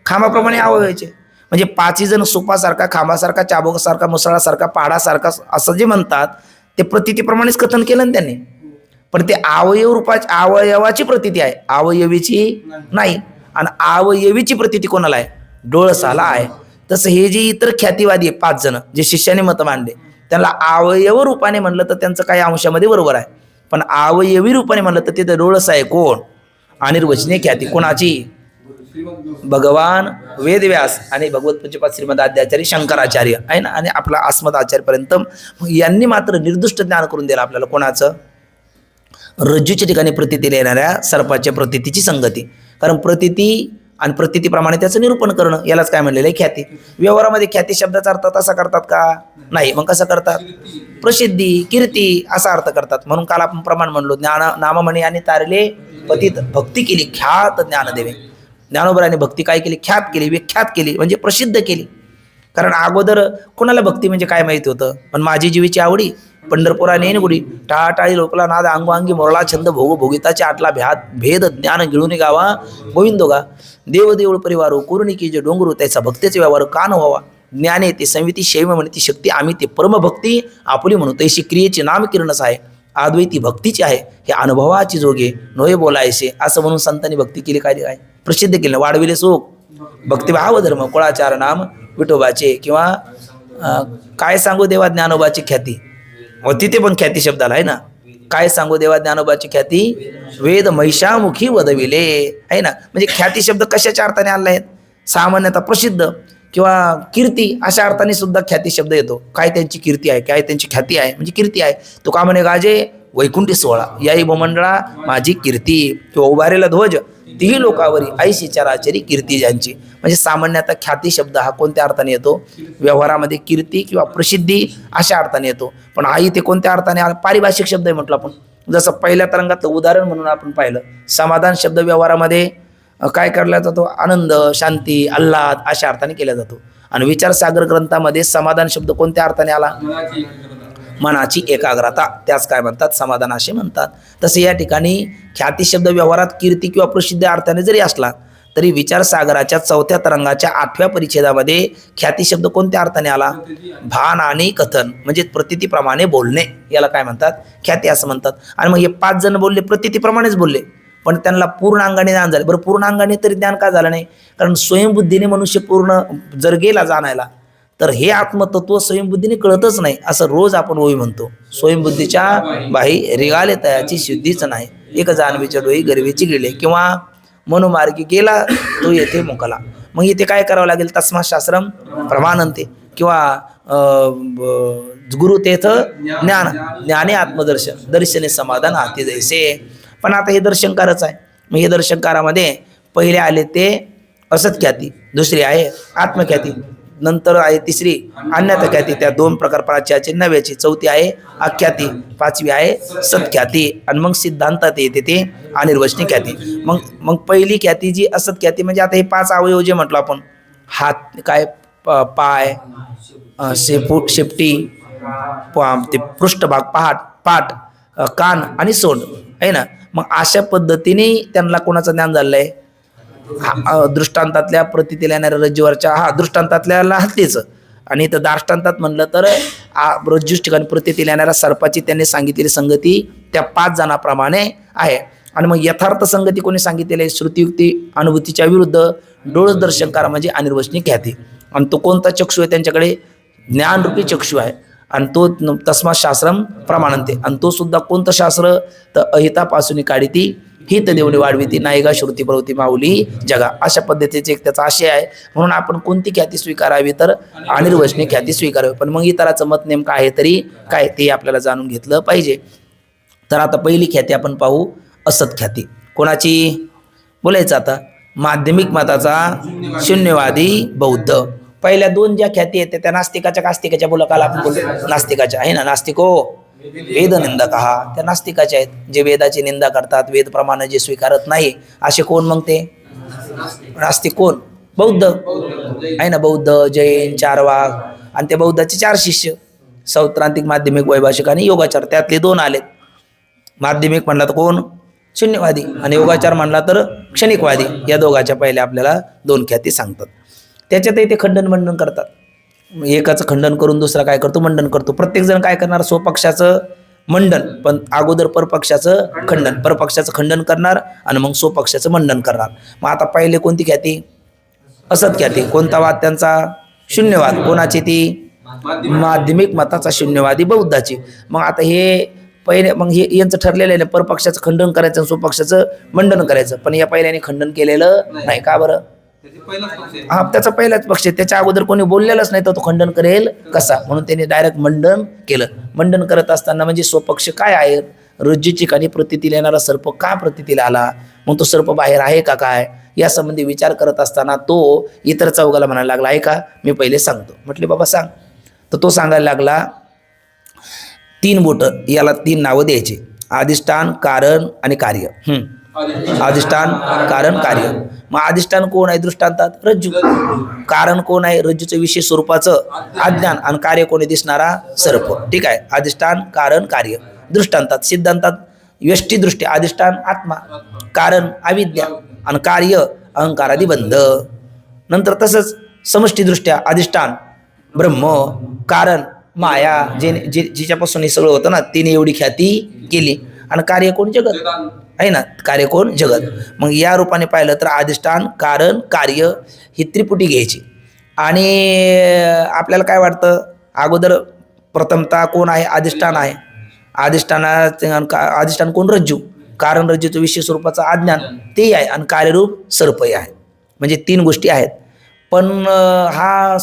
खांबाप्रमाणे अवयवाचे. म्हणजे 5 जण सुपासारखा, खांबासारखा, चाबुकासारखा, मुसळासारखा, पहाडासारखा असं जे म्हणतात ते प्रतीतीप्रमाणेच कथन केलं ना त्यांनी. पण ते अवयवाची प्रतीती आहे, अवयवीची नाही. आणि अवयवीची प्रतीती कोणाला आहे? डोळसाला आहे. तसं हे जे इतर ख्यातीवादी आहे 5 जण जे शिष्याने मत मांडले त्यांना अवयव रूपाने म्हणलं तर त्यांचं काही अंशामध्ये बरोबर आहे, पण अवयवी रूपाने म्हणलं तर तिथे डोळस आहे कोण? अनिर्वचनीय ख्याती कोणाची? भगवान वेदव्यास आणि भगवत पंचपाद श्रीमद आद्याचार्य शंकराचार्य आहे ना, आणि आपला अस्मद आचार्यपर्यंत यांनी मात्र निर्दुष्ट ज्ञान करून दिलं आपल्याला. कोणाचं? रज्जूच्या ठिकाणी प्रतीतीला येणाऱ्या सर्पाच्या प्रतीतीची संगती. कारण प्रतीती आणि प्रतीतीप्रमाणे त्याचं निरूपण करणं यालाच काय म्हणलेलं आहे? ख्याती. व्यवहारामध्ये ख्याती शब्दाचा अर्थ तसा करतात का? नाही. मग कसं करतात? प्रसिद्धी, कीर्ती असा अर्थ करतात. म्हणून काल आपण प्रमाण म्हणलो नाममणी आणि तारले पतित भक्ती केली ख्यात ज्ञान देवे. ज्ञानोबराने भक्ती काय केली? ख्यात केली, विख्यात केली, म्हणजे प्रसिद्ध केली. कारण अगोदर कोणाला भक्ती म्हणजे काय माहिती होतं? पण माझी जीवीची आवडी पंढरपुरा नेन गुडी टाळाटाळी लोकला नाद अंगवांगी मोरळा छंद भोग भोगिताचे आटला भेद ज्ञान गिळून गावा गोविंदोगा देव देऊळ परिवारो कुरुणी की जे डोंगरू त्याचा भक्तीचा व्यवहार कान व्हावा. ज्ञाने ते संविती शैव म्हणती शक्ती आम्ही ते परमभक्ती आपुली म्हणू तैशी क्रियेचे नाम किरणच आहे अद्वैती भक्तीची आहे हे अनुभवाची जोगे नोय बोलायचे असं म्हणून संतांनी भक्ती केली. काय प्रसिद्ध केलं? वाढविले सुख भक्तिभाव धर्म कुळाचार नाम विठोबाचे. किंवा काय सांगू देवा ज्ञानोबाची ख्याती. तिथे पण ख्याती शब्दाला आहे ना. काय सांगू देवा ज्ञानोबाची ख्याती वेद महिषामुखी वदविले आहे ना. म्हणजे ख्याती शब्द कशाच्या अर्थाने आणला आहेत? सामान्यतः प्रसिद्ध किंवा कीर्ती अशा अर्थाने सुद्धा ख्याती शब्द येतो. काय त्यांची कीर्ती आहे, काय त्यांची ख्याती आहे, म्हणजे कीर्ती आहे. तो का म्हणे गाजे वैकुंठी सोहळा याही भूमंडळा माझी कीर्ती. किंवा उभारेला ध्वज तीही लोकावरी ऐशी चराचरी कीर्ती ज्यांची. म्हणजे सामान्यतः ख्याती शब्द हा कोणत्या अर्थाने येतो? व्यवहारामध्ये कीर्ती किंवा प्रसिद्धी अशा अर्थाने येतो. पण हा इथे कोणत्या अर्थाने पारिभाषिक शब्द आहे म्हटलं आपण. जसं पहिल्या तरंगातलं उदाहरण म्हणून आपण पाहिलं, समाधान शब्द व्यवहारामध्ये काय केला जातो? आनंद, शांती, आल्हाद अशा अर्थाने केला जातो. आणि विचारसागर ग्रंथामध्ये समाधान शब्द कोणत्या अर्थाने आला? मनाची एकाग्रता, त्याच काय म्हणतात? समाधान असे म्हणतात. तसे या ठिकाणी ख्याती शब्द व्यवहारात कीर्ती किंवा प्रसिद्ध अर्थाने जरी असला तरी विचारसागराच्या 4थ्या तरंगाच्या 8व्या परिच्छेदामध्ये ख्याती शब्द कोणत्या अर्थाने आला? भान आणि कथन, म्हणजे प्रतीतीप्रमाणे बोलणे, याला काय म्हणतात? ख्याती असं म्हणतात. आणि मग हे 5 जण बोलले, प्रतीतीप्रमाणेच बोलले, पण त्यांना पूर्णांगाने ज्ञान झाले. बरं, पूर्णांगाने तरी ज्ञान का झालं नाही? कारण स्वयंबुद्धीने मनुष्य पूर्ण जर गेला जाणायला तर हे आत्मतत्व स्वयंबुद्धीने कळतच नाही, असं रोज आपण ओवी म्हणतो. स्वयंबुद्धीच्या बाही रिगाले तयाची शुद्धीच नाही, एक जाणवीच्या डोई गरवेची गेले, किंवा मनोमार्गी गेला तो येथे मुकला. मग इथे काय करावं लागेल? तस्मात् शास्त्रम प्रमाणन्ते, किंवा गुरु तेथ ज्ञान, ज्ञाने आत्मदर्शन, दर्शने समाधान हाती जैसे. पण आता हे दर्शनकारच आहे. मग हे दर्शनकारामध्ये पहिले आले ते असत ख्याती, दुसरी आहे आत्मख्याती, नंतर आहे तिसरी अन्यथा ख्याती, त्या 2 प्रकार प्राच्याची नव्याची, चौथी आहे अख्याती, 5वी आहे सत्ख्याती, आणि मग सिद्धांतात येते ते अनिर्वचनीय ख्याती. मग पहिली ख्याती जी असत ख्याती, म्हणजे आता हे 5 अवयव जे म्हटलं आपण, हात, काय, पाय, शेपटी, ते पृष्ठभाग, पाठ, कान आणि सोंड आहे ना. मग अशा पद्धतीने त्यांना कोणाचं ज्ञान झालंय? दृष्टांतातल्या प्रतीतीला येणाऱ्या रज्जूवरच्या, दृष्टांतातल्याला हत्तीचं, आणि इथं दाष्टांतात म्हणलं तर रज्जूच ठिकाणी प्रतीतीला येणाऱ्या सर्पाची त्यांनी सांगितलेली संगती त्या 5 जणांप्रमाणे आहे. आणि मग यथार्थ संगती कोणी सांगितलेली आहे? श्रुतियुक्ती अनुभूतीच्या विरुद्ध डोळस दर्शनकार म्हणजे अनिर्वचनीय ख्याती. आणि तो कोणता चक्षु आहे त्यांच्याकडे? ज्ञानरूपी चक्षु आहे. आणि तो तस्मात् शास्त्रम प्रमाणन्ते, आणि तो सुद्धा कोणतं शास्त्र? तर अहितापासून काढिती, हित देवणी वाढविती, नायिका श्रुती प्रवृत्ती माऊली जगा, अशा पद्धतीचे एक त्याचा आशय आहे. म्हणून आपण कोणती ख्याती स्वीकारावी? तर अनिर्वचनीय ख्याती स्वीकारावी. पण मग इतराचं मत नेमकं आहे तरी काय, ते आपल्याला जाणून घेतलं पाहिजे. तर आता पहिली ख्याती आपण पाहू, असत ख्याती. कोणाची बोलायचं आता? माध्यमिक मताचा शून्यवादी बौद्ध. पहिल्या 2 ज्या ख्याती आहेत त्या नास्तिकाच्या बोला, काल आपण बोललो नास्तिकाच्या आहे ना. नास्तिको वेद निंदक, त्या नास्तिकाच्या आहेत, जे वेदाची निंदा करतात, वेद प्रमाणे जे स्वीकारत नाही, असे कोण? मग ते नास्तिक कोण? बौद्ध आहे ना. बौद्ध, जैन, चारवाक, आणि त्या बौद्धाचे 4 शिष्य, सौत्रांतिक, माध्यमिक, वैभाषिक आणि योगाचार, त्यातले 2 आलेत. माध्यमिक म्हणला तर कोण? शून्यवादी, आणि योगाचार म्हणला तर क्षणिकवादी. या दोघाच्या पहिल्या आपल्याला 2 ख्याती सांगतात. त्याच्यातही ते खंडन मंडन करतात. एकाचं खंडन करून दुसरा काय करतो? मंडन करतो. प्रत्येक जण काय करणार? स्वपक्षाचं मंडन, पण अगोदर परपक्षाचं खंडन, परपक्षाचं खंडन करणार आणि मग स्वपक्षाचं मंडन करणार. मग आता पहिले कोणती ख्याती? असत ख्याती. कोणता वाद त्यांचा? शून्यवाद. कोणाची ती? माध्यमिक मताचा शून्यवादी बौद्धाची. मग आता हे पहिले, मग हे यांचं ठरलेलं आहे, परपक्षाचं खंडन करायचं आणि स्वपक्षाचं मंडन करायचं. पण या पहिल्याने खंडन केलेलं नाही. का बरं? त्याचा पहिलाच पक्ष, त्याच्या अगोदर कोणी बोललेलंच नाही, तर तो खंडन करेल कसा? म्हणून त्यांनी डायरेक्ट मंडन केलं. मंडन करत असताना म्हणजे स्वपक्ष काय आहे? रज्जूची खाली प्रतीतीला येणारा सर्प का प्रतीतीला आला? मग तो सर्प बाहेर आहे का काय? या संबंधी विचार करत असताना तो इतर चौघाला म्हणायला लागला, आहे का मी पहिले सांगतो. म्हटले बाबा सांग. तर तो सांगायला लागला, 3 बोटं, याला 3 नावं द्यायची: अधिष्ठान, कारण आणि कार्य. अधिष्ठान, कारण, कार्य. मग अधिष्ठान कोण आहे दृष्टांतात? रज्जू. कारण कोण आहे? रज्जूचं विशेष स्वरूपाचं अज्ञान. आणि कार्य कोणी? दिसणारा सर्प. ठीक आहे. अधिष्ठान, कारण, कार्य दृष्टांतात. सिद्धांतात व्यष्टी दृष्टी, अधिष्ठान आत्मा, कारण अविद्या, आणि कार्य अहंकारादी बंध. नंतर तसंच समष्टीदृष्ट्या अधिष्ठान ब्रह्म, कारण माया, जिच्यापासून हे सगळं होतं ना, तिने एवढी ख्याती केली. आणि कार्य कोण? जगत आहे ना. कार्य कोण? जगत. मग या रूपाने पाहिलं तर अधिष्ठान, कारण, कार्य ही त्रिपुटी घ्यायची. आणि आपल्याला काय वाटतं? अगोदर प्रथमतः कोण आहे? अधिष्ठान आहे. अधिष्ठान कोण? रज्जू. कारण रज्जूचं विशेष स्वरूपाचं अज्ञान तेही आहे, आणि कार्यरूप सर्पही आहे. म्हणजे 3 गोष्टी आहेत. पण हा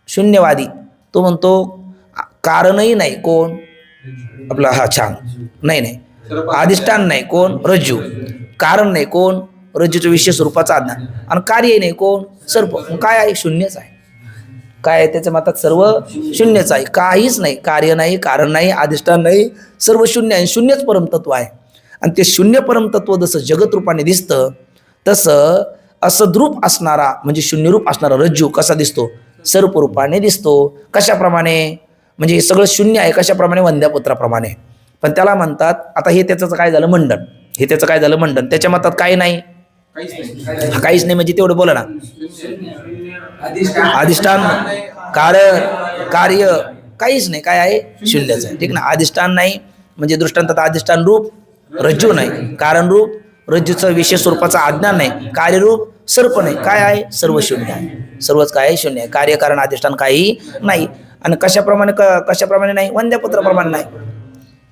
शून्यवादी तो म्हणतो कारणही नाही. कोण? आपला छान नाही, अधिष्ठान नाही. कोण? रज्जू. कारण नाही. कोण? रज्जूचं विशेष स्वरूपाचं आज्ञान, आणि कार्य नाही कोण सर्प. मग काय आहे? शून्यच आहे. काय आहे त्याच्या मतात? सर्व शून्यच आहे, काहीच नाही, कार्य नाही, कारण नाही, अधिष्ठान नाही, सर्व शून्य आहे. शून्यच परमतत्व आहे. आणि ते शून्य परमतत्व जसं जगत रूपाने दिसतं तसं असद्रूप असणारा म्हणजे शून्यरूप असणारा रज्जू कसा दिसतो? सर्प रूपाने दिसतो. कशाप्रमाणे? म्हणजे हे सगळं शून्य आहे कशाप्रमाणे? वंद्यापुत्राप्रमाणे. पण त्याला म्हणतात, आता हे त्याचं काय झालं? मंडन. हे त्याचं काय झालं? मंडन. त्याच्या मतात काही नाही, काहीच नाही म्हणजे तेवढं बोला ना. अधिष्ठान, कारण, कार्य काहीच नाही. काय आहे? शून्यच आहे. ठीक ना. अधिष्ठान नाही म्हणजे दृष्टांतात अधिष्ठान रूप रज्जू नाही, कारण रूप रज्जूचं विशेष स्वरूपाचं अज्ञान नाही, कार्यरूप सर्प नाही. काय आहे? सर्व शून्य आहे. सर्वच काय आहे? शून्य आहे. कार्य कारण अधिष्ठान काही नाही. आणि कशाप्रमाणे? कशाप्रमाणे नाही? वंद्यापुत्राप्रमाणे नाही.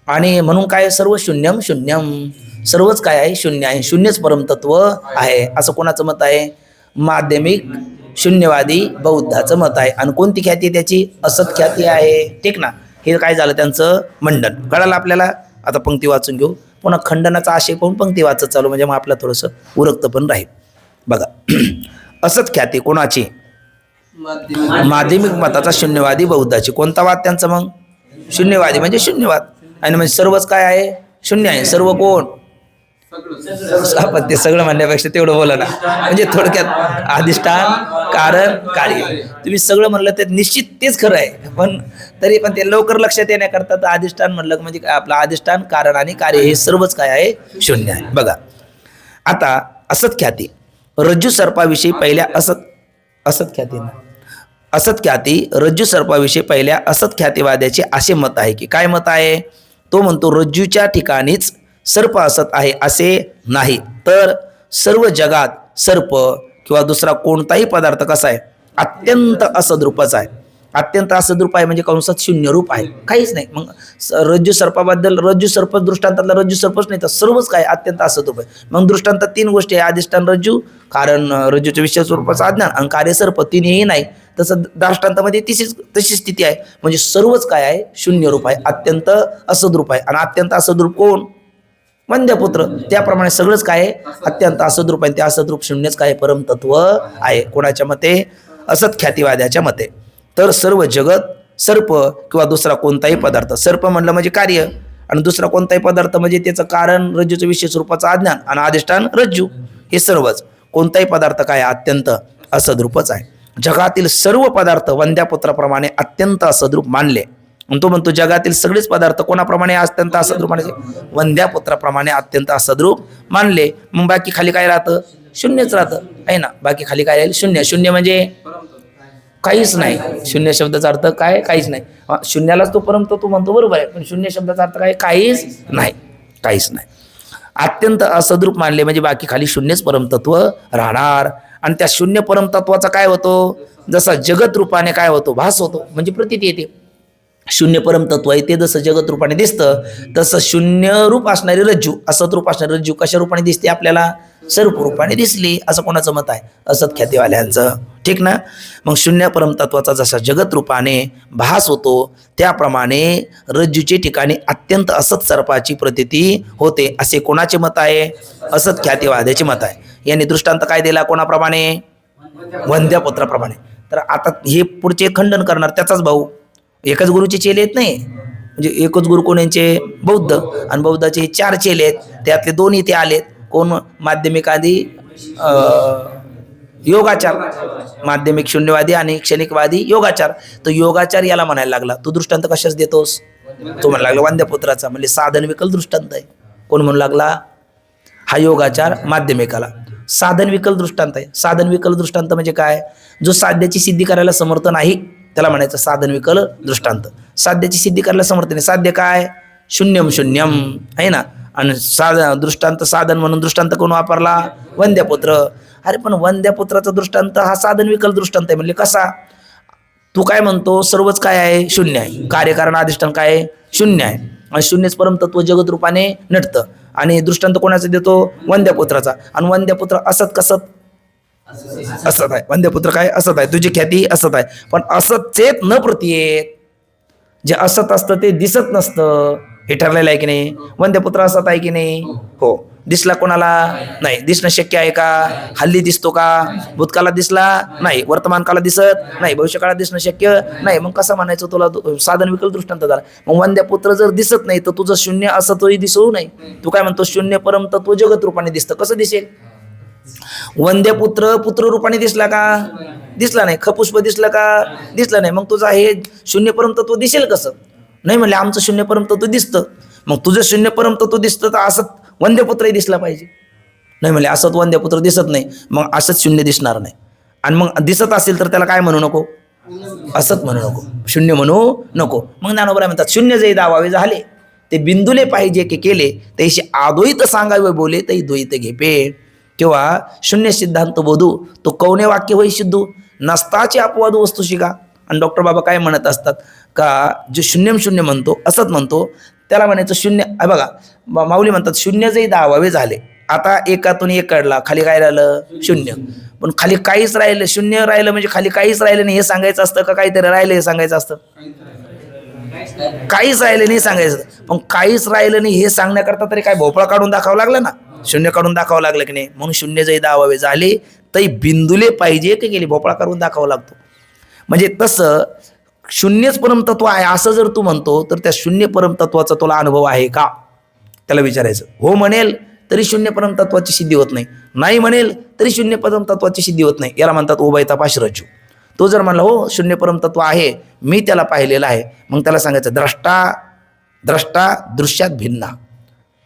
आणि म्हणून काय? सर्व शून्यम शून्यम, सर्वच काय आहे? शून्य आहे. शून्यच परमतत्व आहे असं कोणाचं मत आहे? माध्यमिक शून्यवादी बौद्धाचं मत आहे. आणि कोणती ख्याती त्याची? असत ख्याती आहे. ठीक ना. हे काय झालं? त्यांचं मंडन. कळालं आपल्याला. आता पंक्ती वाचून घेऊ. पुन्हा खंडनाचा आशय पाहून पंक्ती वाचत चालू, म्हणजे मग आपलं थोडंसं उरकतं पण राहील. बघा, असत ख्याती कोणाची? माध्यमिक मताचा शून्यवादी बौद्धाची. कोणता वाद त्यांचा? मग शून्यवादी म्हणजे शून्यवाद. आणि म्हणजे सर्वच काय आहे? शून्य आहे. सर्व कोण? आपण ते सगळं म्हणण्यापेक्षा तेवढं बोला ना. म्हणजे थोडक्यात अधिष्ठान, कारण, कार्य. तुम्ही सगळं म्हणलं तर निश्चित तेच खरं आहे, पण तरी पण ते लवकर लक्षात येण्याकरता तर अधिष्ठान म्हणलं म्हणजे आपलं अधिष्ठान, कारण आणि कार्य हे सर्वच काय आहे? शून्य आहे. बघा आता असत ख्याती रज्जू सर्पाविषयी पहिल्या असत ख्याती रज्जू सर्पाविषयी पहिल्या असत ख्यातीवाद्याचे असे मत आहे की, काय मत आहे? तो म्हणतो रज्जूच्या ठिकाणीच सर्प असत आहे असे नाही, तर सर्व जगात सर्प किंवा दुसरा कोणताही पदार्थ कसा आहे? अत्यंत असद्रूपच आहे. अत्यंत असद्रूप आहे म्हणजे कंसात शून्य रूप आहे, काहीच नाही. मग रज्जू सर्पाबद्दल रज्जू सर्प दृष्टांतातला रज्जू सर्पच नाही तर सर्वच काय? अत्यंत असद्रूप आहे. मग दृष्टांतात तीन गोष्टी आहे: अधिष्ठान रज्जू, कारण रज्जूच्या विशेष स्वरूपाचं अज्ञान, आणि कार्य सर्प. तिन्ही नाही. तसं दृष्टांतामध्ये तशी स्थिती आहे. म्हणजे सर्वच काय आहे? शून्य रूप आहे, अत्यंत असद्रूप आहे. आणि अत्यंत असद्रूप कोण? वंद्यपुत्र. त्याप्रमाणे सगळंच काय आहे? अत्यंत असद्रूप आहे. त्या असद्रूप शून्यच काय? परमतत्व आहे. कोणाच्या मते? असत ख्यातीवाद्याच्या मते. तर सर्व जगत सर्प किंवा दुसरा कोणताही पदार्थ. सर्प म्हणलं म्हणजे कार्य, आणि दुसरा कोणताही पदार्थ म्हणजे त्याचं कारण रज्जूचं विशेष स्वरूपाचं अज्ञान, आणि अधिष्ठान रज्जू. हे सर्वच कोणताही पदार्थ काय? अत्यंत असद्रूपच आहे. जगातील सर्व पदार्थ वंद्यापुत्राप्रमाणे अत्यंत असद्रूप मानले. आणि तो म्हणतो जगातील सगळेच पदार्थ कोणाप्रमाणे अत्यंत असद्रूप मानले? वंद्यापुत्राप्रमाणे अत्यंत असद्रूप मानले. मग बाकी खाली काय राहतं? शून्यच राहतं आहे ना. बाकी खाली काय राहील? शून्य. शून्य म्हणजे काहीच नाही. शून्य शब्दाचा अर्थ काय? काहीच नाही. शून्यालाच तो परमतत्व म्हणतो, बरोबर आहे, पण शून्य शब्दाचा अर्थ काय? काहीच नाही. काहीच नाही. अत्यंत असद्रूप मानले म्हणजे बाकी खाली शून्यच परमतत्व राहणार. आणि त्या शून्य परमतत्वाचा काय होतो? जसा जगत रूपाने काय होतो? भास होतो, म्हणजे प्रतीती येते. शून्य परमतत्व आहे ते जसं जगत रूपाने दिसतं तसं शून्य रूप असणारी रज्जू, असत रूप असणारी रज्जू कशा रूपाने दिसते आपल्याला? सर्प रूपाने दिसली, असं कोणाचं मत आहे? असत ख्यातीवाल्यांचं. ठीक ना. मग शून्य परमतत्वाचा जसा जगत रूपाने भास होतो त्याप्रमाणे रज्जूचे ठिकाणी अत्यंत असत सर्पाची प्रतीती होते, असे कोणाचे मत आहे? असत ख्यातीवाद्याचे मत आहे. यांनी दृष्टांत काय दिला? कोणाप्रमाणे? वंद्यापुत्राप्रमाणे. तर आता हे पुढचे खंडन करणार त्याचाच भाऊ. एकच गुरुचे चेले आहेत नाही, म्हणजे एकच गुरु कोण यांचे? बौद्ध. आणि बौद्धाचे 4 चेले आहेत, त्यातले 2 इथे आलेत. कोण? माध्यमिक आधी योगाचार, माध्यमिक शून्यवादी आणि क्षणिकवादी योगाचार. तो योगाचार याला म्हणायला लागला, तू दृष्टांत कशाच देतोस? तो म्हणायला लागला वंद्यपुत्राचा, म्हणजे साधन विकल दृष्टांत आहे. कोण म्हणू लागला? हा योगाचार माध्यमिकाला. साधन विकल दृष्टांत आहे. साधन विकल दृष्टांत म्हणजे काय? जो साध्याची सिद्धी करायला समर्थ नाही त्याला म्हणायचं साधन विकल दृष्टांत. साध्याची सिद्धी करायला समर्थ नाही. साध्य काय? शून्यम शून्यम आहे ना. आणि दृष्टांत साधन म्हणून दृष्टांत कोण वापरला? वंद्यपुत्र. अरे पण वंद्यपुत्राचा दृष्टांत हा साधन विकल दृष्टांत आहे, म्हणजे कसा? तू काय म्हणतो? सर्वच काय आहे? शून्य आहे. कार्यकारण अधिष्ठान काय आहे? शून्य आहे. आणि शून्यच परमतत्व जगत रूपाने नटतं. आणि दृष्टांत कोणाचा देतो? वंद्यपुत्राचा. आणि वंद्यपुत्र असत कसत? असत आहे. वंद्यपुत्र काय? असत आहे. तुझी ख्याती असत आहे. पण असतचेत न प्रतीयेत. जे असत असतं ते दिसत नसतं, हे ठरलेलं आहे की नाही? वंद्यपुत्र असत आहे की नाही? हो. दिसला कोणाला नाही, दिसणं शक्य आहे का? हल्ली दिसतो का? भूतकाळात दिसला नाही, वर्तमान काळात दिसत नाही, भविष्यकाळात दिसणं शक्य नाही. मग कसं म्हणायचं तुला? साधन विकल्प दृष्टांत झाला. मग वंद्यपुत्र जर दिसत नाही तर तुझं शून्य असं तोही दिसू नाही. तू काय म्हणतो? शून्य परम तत्व जगत रूपाने दिसतं. कसं दिसेल? वंद्यपुत्र पुत्र रूपाने दिसला का? दिसला नाही. खपुष्प दिसला का? दिसला नाही. मग तुझा हे शून्य परम तत्व दिसेल कसं? नाही म्हणले आमचं शून्य परम तत्व दिसतं. मग तुझं शून्य परम तत्व दिसतं तर असं वंद्यपुत्रही दिसला पाहिजे. नाही म्हणले असत वंद्यपुत्र दिसत नाही, मग असंच शून्य दिसणार नाही. आणि मग दिसत असेल तर त्याला काय म्हणू नको? असत म्हणू नको, शून्य म्हणू नको. मग ज्ञानोबा म्हणतात शून्य जे दावावे झाले ते बिंदुले पाहिजे की केले तैशी आदोईत सांगावे बोले तै द्वैत घेपे. किंवा शून्य सिद्धांत बोधू तो कौने वाक्य होई सिद्धू नसताची अपवाद वस्तू शिका. आणि डॉक्टर बाबा काय म्हणत असतात का जो शून्यम शून्य म्हणतो असत म्हणतो त्याला म्हणायचं शून्य. बघा माऊली म्हणतात शून्य जे दावावे झाले. आता एकातून एक काढला, खाली काय राहिलं? शून्य. पण खाली काहीच राहिलं, शून्य राहिलं म्हणजे खाली काहीच राहिलं नाही हे सांगायचं असतं का काहीतरी राहिलं हे सांगायचं असतं? काहीच राहिलं नाही सांगायचं. पण काहीच राहिलं नाही हे सांगण्याकरता तरी काय भोपळा काढून दाखवावं लागलं ना, शून्य काढून दाखवावं लागलं की नाही? म्हणून शून्य जरी दावावे झाले तरी बिंदुले पाहिजे की गेली भोपळा काढून दाखवावा लागतो. म्हणजे तसं शून्यच परमतत्व आहे असं जर तू म्हणतो तर त्या शून्य परमतत्वाचा तुला अनुभव आहे का? त्याला विचारायचं. हो म्हणेल तरी शून्य परमतत्वाची सिद्धी होत नाही, नाही म्हणेल तरी शून्य परमतत्वाची सिद्धी होत नाही. याला म्हणतात उभयता पाशरज्जू. तो जर म्हणला हो शून्य परमतत्व आहे, मी त्याला पाहिलेलं आहे, मग त्याला सांगायचं द्रष्टा दृश्यात भिन्ना.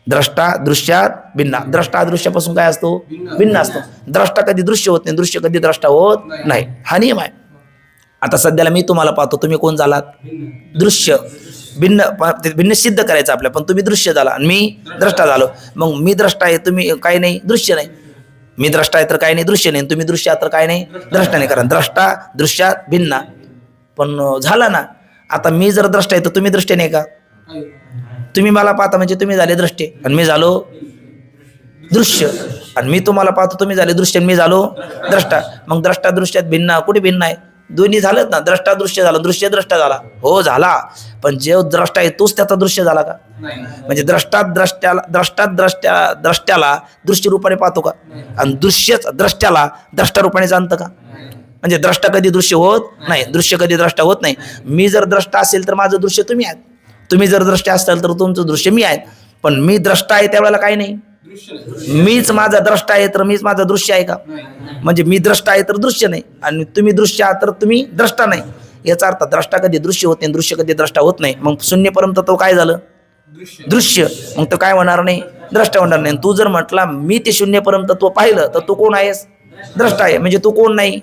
द्रष्टा दृश्यात भिन्ना. द्रष्टा दृश्यापासून काय असतो? भिन्न असतो. द्रष्टा कधी दृश्य होत नाही, दृश्य कधी द्रष्टा होत नाही. हा नियम आहे. आता सध्याला मी तुम्हाला पाहतो, तुम्ही कोण झालात? दृश्य. भिन्न सिद्ध करायचं आपल्या, पण तुम्ही दृश्य झाला आणि मी द्रष्टा झालो. मग मी द्रष्टा आहे, तुम्ही काही नाही, दृश्य नाही. मी द्रष्टा आहे तर काही नाही, दृश्य नाही. तुम्ही दृश्य तर काही नाही, द्रष्टा नाही. कारण द्रष्टा दृश्यात भिन्ना. पण झाला ना, आता मी जर द्रष्टा आहे तर तुम्ही दृष्टी नाही का? तुम्ही मला पाहता म्हणजे तुम्ही झाले दृष्टे आणि मी झालो दृश्य. आणि मी तुम्हाला पाहतो, तुम्ही झाले दृश्य आणि मी झालो द्रष्टा. मग द्रष्टा दृश्यात भिन्न कुठे भिन्न आहे? दोन्ही झालं ना. द्रष्टा दृश्य झाला, दृश्य द्रष्टा झाला. हो झाला, पण जे द्रष्टा आहे तोच त्याचा दृश्य झाला का? म्हणजे द्रष्ट्याला दृश्य रूपाने पाहतो का? आणि दृश्यच द्रष्ट्याला द्रष्टा रूपाने जाणतं का? म्हणजे द्रष्टा कधी दृश्य होत नाही, दृश्य कधी द्रष्टा होत नाही. मी जर द्रष्टा असेल तर माझं दृश्य तुम्ही आहात, तुम्ही जर द्रष्टा असाल तर तुमचं दृश्य मी आहे. पण मी द्रष्टा आहे त्यावेळेला काही नाही, मीच माझा द्रष्टा आहे तर मीच माझं दृश्य आहे का? म्हणजे मी द्रष्टा आहे तर दृश्य नाही, आणि तुम्ही दृश्य आहात तर तुम्ही द्रष्टा नाही. याचा अर्थ द्रष्टा कधी दृश्य होत नाही, दृश्य कधी द्रष्टा होत नाही. मग शून्य परमतत्व काय झालं? दृश्य. मग तो काय होणार नाही? द्रष्टा होणार नाही. तू जर म्हटला मी ते शून्य परमतत्व पाहिलं तर तू कोण आहेस? द्रष्टा आहे. म्हणजे तू कोण नाही?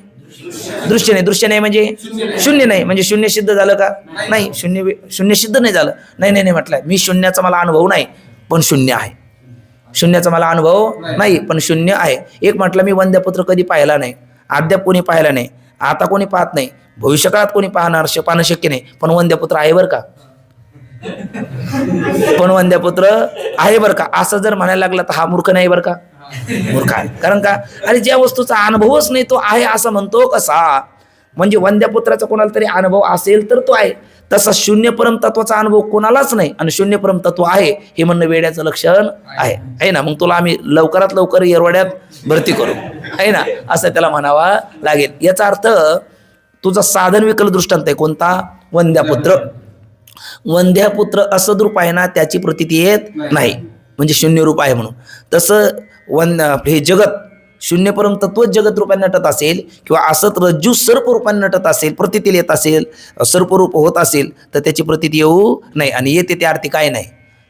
दृश्य नाही. दृश्य नाही म्हणजे शून्य नाही. म्हणजे शून्य सिद्ध झालं का? नाही, शून्य सिद्ध नाही झालं. नाही म्हटलंय मी शून्याचा मला अनुभव नाही पण शून्य आहे. शून्याचा मला अनुभव नाही पण शून्य आहे. एक म्हटलं मी वंद्यपुत्र कधी पाहिला नाही, अद्याप कोणी पाहिला नाही, आता कोणी पाहत नाही, भविष्यकाळात कोणी पाहणं शक्य नाही, पण वंद्यपुत्र आहे बरं का. पण वंद्यपुत्र आहे बरं का असं जर म्हणायला लागला तर हा मूर्ख नाही बरं का? मूर्ख आहे. कारण का? अरे ज्या वस्तूचा अनुभवच नाही तो आहे असं म्हणतो कसा? म्हणजे वंद्यपुत्राचा कोणाला तरी अनुभव असेल तर तो आहे. तसा शून्य परमतत्वाचा अनुभव कोणालाच नाही आणि शून्य परमतत्व आहे हे म्हणणं वेड्याचं लक्षण आहे ना. मग तुला आम्ही लवकरात लवकर येरवाड्यात भरती करू आहे ना, असं त्याला म्हणावा लागेल. याचा अर्थ तुझा साधन विकल्प दृष्टांत आहे कोणता? वंद्यपुत्र. वंद्यपुत्र असं रूप आहे ना त्याची प्रतीती येत नाही, म्हणजे शून्य रूप आहे म्हणून. तसं हे जगत शून्य परमतत्व जगत रूपाने नटत असेल किंवा असत रज्जू सर्प रूपाने नटत असेल, प्रतीतील येत असेल, सर्परूप होत असेल तर त्याची प्रतीती येऊ नाही. आणि येते त्या अर्थी काय नाही,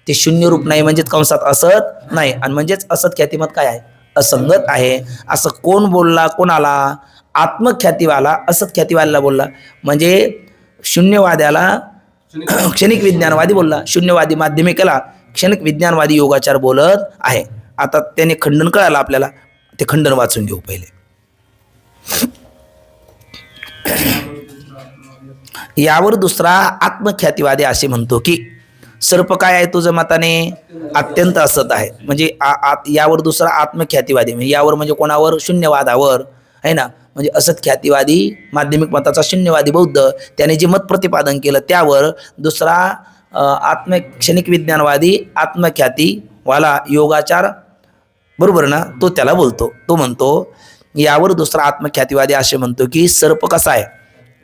ते शून्य रूप नाही म्हणजेच कंसात असत नाही. आणि म्हणजेच असत ख्यातिमत काय आहे? असंगत आहे. असं कोण बोलला कोणाला? आत्मख्यातीवाला असत ख्यातीवाल्याला बोलला. म्हणजे शून्यवाद्याला क्षणिक विज्ञानवादी बोलला, शून्यवादी माध्यमिकेला क्षणिक विज्ञानवादी योगाचार बोलत आहे. आता त्याने खंडन कळालं आपल्याला, ते खंडन वाचून घेऊ पहिले. यावर दुसरा आत्मख्यातीवादी असे म्हणतो की सर्प काय आहे तुझं मताने? अत्यंत असत आहे. म्हणजे यावर दुसरा आत्मख्यातीवादी म्हणजे यावर म्हणजे कोणावर? शून्यवादावर आहे ना. म्हणजे असत ख्यातीवादी माध्यमिक मताचा शून्यवादी बौद्ध त्याने जे मत प्रतिपादन केलं त्यावर दुसरा क्षणिक विज्ञानवादी आत्मख्यातीवाला योगाचार बरोबर ना. तो त्याला बोलतो, तो म्हणतो, यावर दुसरा आत्मख्यातीवादी असे म्हणतो की सर्प कसा आहे,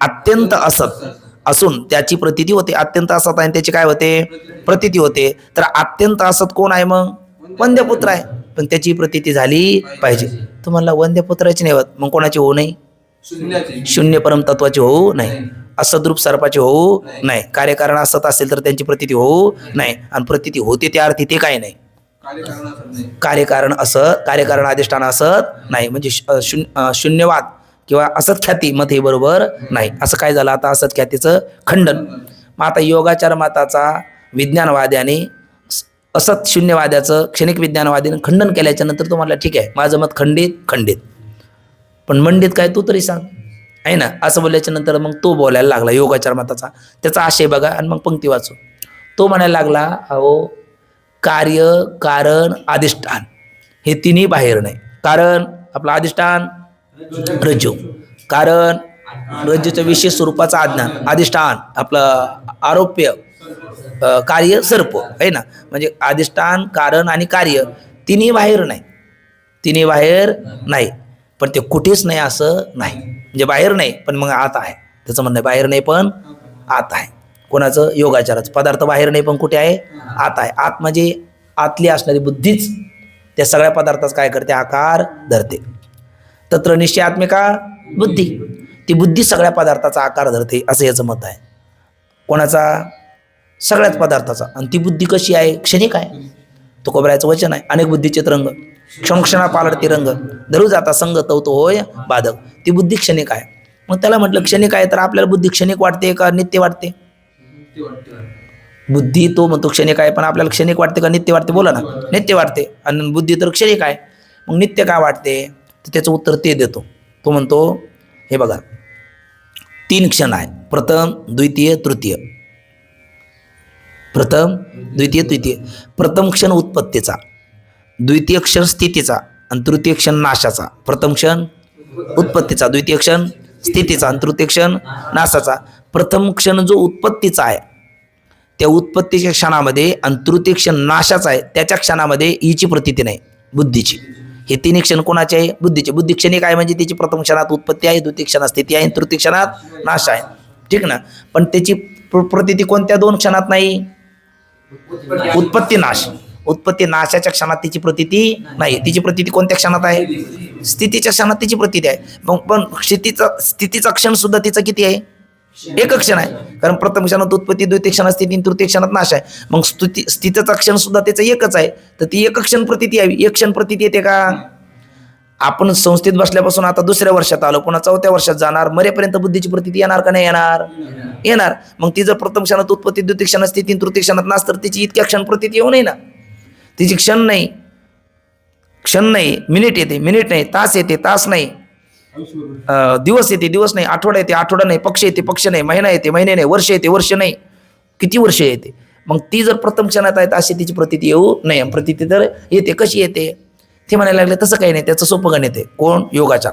अत्यंत असत असून त्याची प्रतीती होते. अत्यंत असत आहे त्याची काय होते, प्रतीती होते. तर अत्यंत असत कोण आहे, मग वंद्यपुत्र आहे. पण त्याची प्रतीती झाली पाहिजे. तो म्हणला वंद्यपुत्राची नाही होत, मग कोणाची होऊ नये, शून्य परम तत्वाची होऊ नाही, असद्रूप सर्पाची होऊ नाही. कार्यकारण असत असेल तर त्यांची प्रतीती होऊ नाही, आणि प्रतीती होते त्या अर्थी ते काय नाही, कार्यकारण असत, कार्यकारण अधिष्ठान असत नाही. म्हणजे शून्यवाद किंवा असत ख्याती मत हे बरोबर नाही. असं काय झालं आता, असत ख्यातीचं खंडन. मग आता योगाचार मताचा विज्ञानवाद्याने असत शून्यवाद्याचं क्षणिक विज्ञानवादीने खंडन केल्याच्या नंतर तो म्हटला ठीक आहे, माझं मत खंडित खंडित, पण मंडित काय तू तरी सांग, आहे ना. असं बोलल्याच्या नंतर मग तो बोलायला लागला योगाचार मताचा. त्याचा आशय बघा आणि मग पंक्ती वाचू. तो म्हणायला लागला, अहो कार्य कारण अधिष्ठान हे तिन्ही बाहेर नाही. कारण आपलं अधिष्ठान रज्जू, कारण रज्जूच्या विशेष स्वरूपाचं अज्ञान, अधिष्ठान आपलं आरोप्य, कार्य सर्प, आहे ना. म्हणजे अधिष्ठान कारण आणि कार्य तिन्ही बाहेर नाही, तिन्ही बाहेर नाही. पण ते कुठेच नाही असं नाही, म्हणजे बाहेर नाही पण मग आत आहे. त्याचं म्हणणं बाहेर नाही पण आत आहे. कोणाचं, योगाचाराचं. पदार्थ बाहेर नाही पण कुठे आहे, आत आहे. आत म्हणजे आतली असणारी बुद्धीच त्या सगळ्या पदार्थाचा काय करते, आकार धरते. तत्र निश्चयात्मिका बुद्धी, ती बुद्धी सगळ्या पदार्थाचा आकार धरते, असं याचं मत आहे. कोणाचा, सगळ्याच पदार्थाचा. आणि ती बुद्धी कशी आहे, क्षणिक आहे. तुकोबरायचं वचन आहे, अनेक बुद्धीचे रंग क्षणक्षणा पालटते रंग, धरू जाता संग तवतो होय बाधक. ती बुद्धी क्षणिक आहे. मग त्याला म्हटलं क्षणिक आहे तर आपल्याला बुद्धी क्षणिक वाटते का नित्य वाटते, बुद्धी तो म्हणतो क्षणिक आहे, पण आपल्याला क्षणिक वाटते का नित्य वाटते, बोला ना. नित्य वाटते. आणि बुद्धी तर क्षणिक आहे, मग नित्य काय वाटते, तर त्याचं उत्तर ते देतो. तो म्हणतो, हे बघा 3 क्षण आहे, प्रथम द्वितीय तृतीय. प्रथम द्वितीय तृतीय. प्रथम क्षण उत्पत्तीचा, द्वितीय क्षण स्थितीचा आणि तृतीय क्षण नाशाचा. प्रथम क्षण उत्पत्तीचा, द्वितीय क्षण स्थितीचा आणि तृतीय क्षण नाशाचा. प्रथम क्षण जो उत्पत्तीचा आहे त्या उत्पत्तीच्या क्षणामध्ये आणि तृतीय क्षण नाशाचा आहे त्याच्या क्षणामध्ये हिची प्रतीती नाही, बुद्धीची. हे 3 क्षण कोणाचे आहे, बुद्धीचे. बुद्धी क्षणिक आहे म्हणजे त्याची प्रथम क्षणात उत्पत्ती आहे, द्वितीय क्षणात स्थिती आहे, तृतीय क्षणात नाश आहे, ठीक ना. पण त्याची प्रतीती कोणत्या 2 क्षणात नाही, उत्पत्ती नाश. उत्पत्ती नाशाच्या क्षणात तिची प्रतीती नाही. तिची प्रतीती कोणत्या क्षणात आहे, स्थितीच्या क्षणात तिची प्रतीती आहे. मग पण स्थितीचा क्षण सुद्धा तिचा किती आहे, 1 क्षण आहे. कारण प्रथम क्षणात उत्पत्ती, द्वितीय क्षणात स्थिती, तृतीय क्षणात नाश आहे. मग स्थितीचा क्षण सुद्धा त्याचा 1च आहे. तर ती 1 क्षण प्रतीती आहे. 1 क्षण प्रतीती येते का. आपण संस्थेत बसल्यापासून आता 2ऱ्या वर्षात आलो, पुन्हा 4थ्या वर्षात जाणार, मरेपर्यंत बुद्धीची प्रतीती येणार का नाही येणार, येणार. मग ती जर प्रथम क्षणात उत्पत्ती, द्वितीय क्षणात स्थिती, तृतीय क्षणात नाश, तर तिची इतक्या क्षण प्रतीती येऊ नये ना. तिची क्षण नाही, क्षण नाही, मिनिट येते, मिनिट नाही, तास येते, तास नाही, दिवस येते, दिवस नाही, आठवडा येते, आठवडा नाही, पक्ष येते, पक्ष नाही, महिना येते, महिने नाही, वर्ष येते, वर्ष नाही, किती वर्ष येते. मग ती जर प्रथम क्षणात आहे अशी तिची प्रतीती येऊ नये. प्रतीती तर येते, कशी येते, ते म्हणायला लागले तसं काही नाही. त्याचं सोपं गणित आहे. कोण, योगाचा.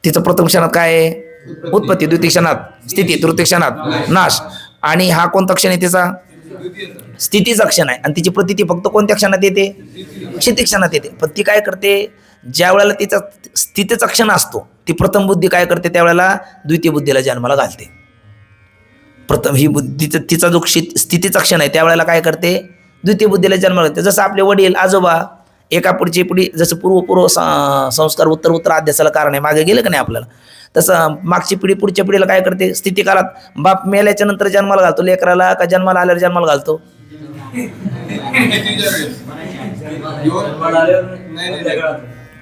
तिचं प्रथम क्षणात काय आहे, उत्पत्ती, द्वितीय क्षणात स्थिती, तृतीय क्षणात नाश. आणि हा कोणता क्षण आहे तिचा, स्थितीचा क्षण आहे. आणि तिची प्रतीती फक्त कोणत्या क्षणात येते, स्थिती क्षणात येते. पण ती काय करते, ज्या वेळेला तिचा स्थितीचा क्षण असतो ती प्रथम बुद्धी काय करते, त्यावेळेला द्वितीय बुद्धीला जन्माला घालते. प्रथम ही बुद्धी, तिचा जो स्थितीचा क्षण आहे त्यावेळेला काय करते, द्वितीय बुद्धीला जन्माला घालते. जसं आपले वडील आजोबा एका पुढची पिढी, जसं पूर्व संस्कार उत्तर अध्यासाला कारण आहे, मागे गेलं का नाही आपल्याला, तसं मागची पिढी पुढच्या पिढीला काय करते, स्थिती काळात बाप मेल्याच्या नंतर जन्माला घालतो लेकराला का जन्माला आल्यावर जन्माला घालतो,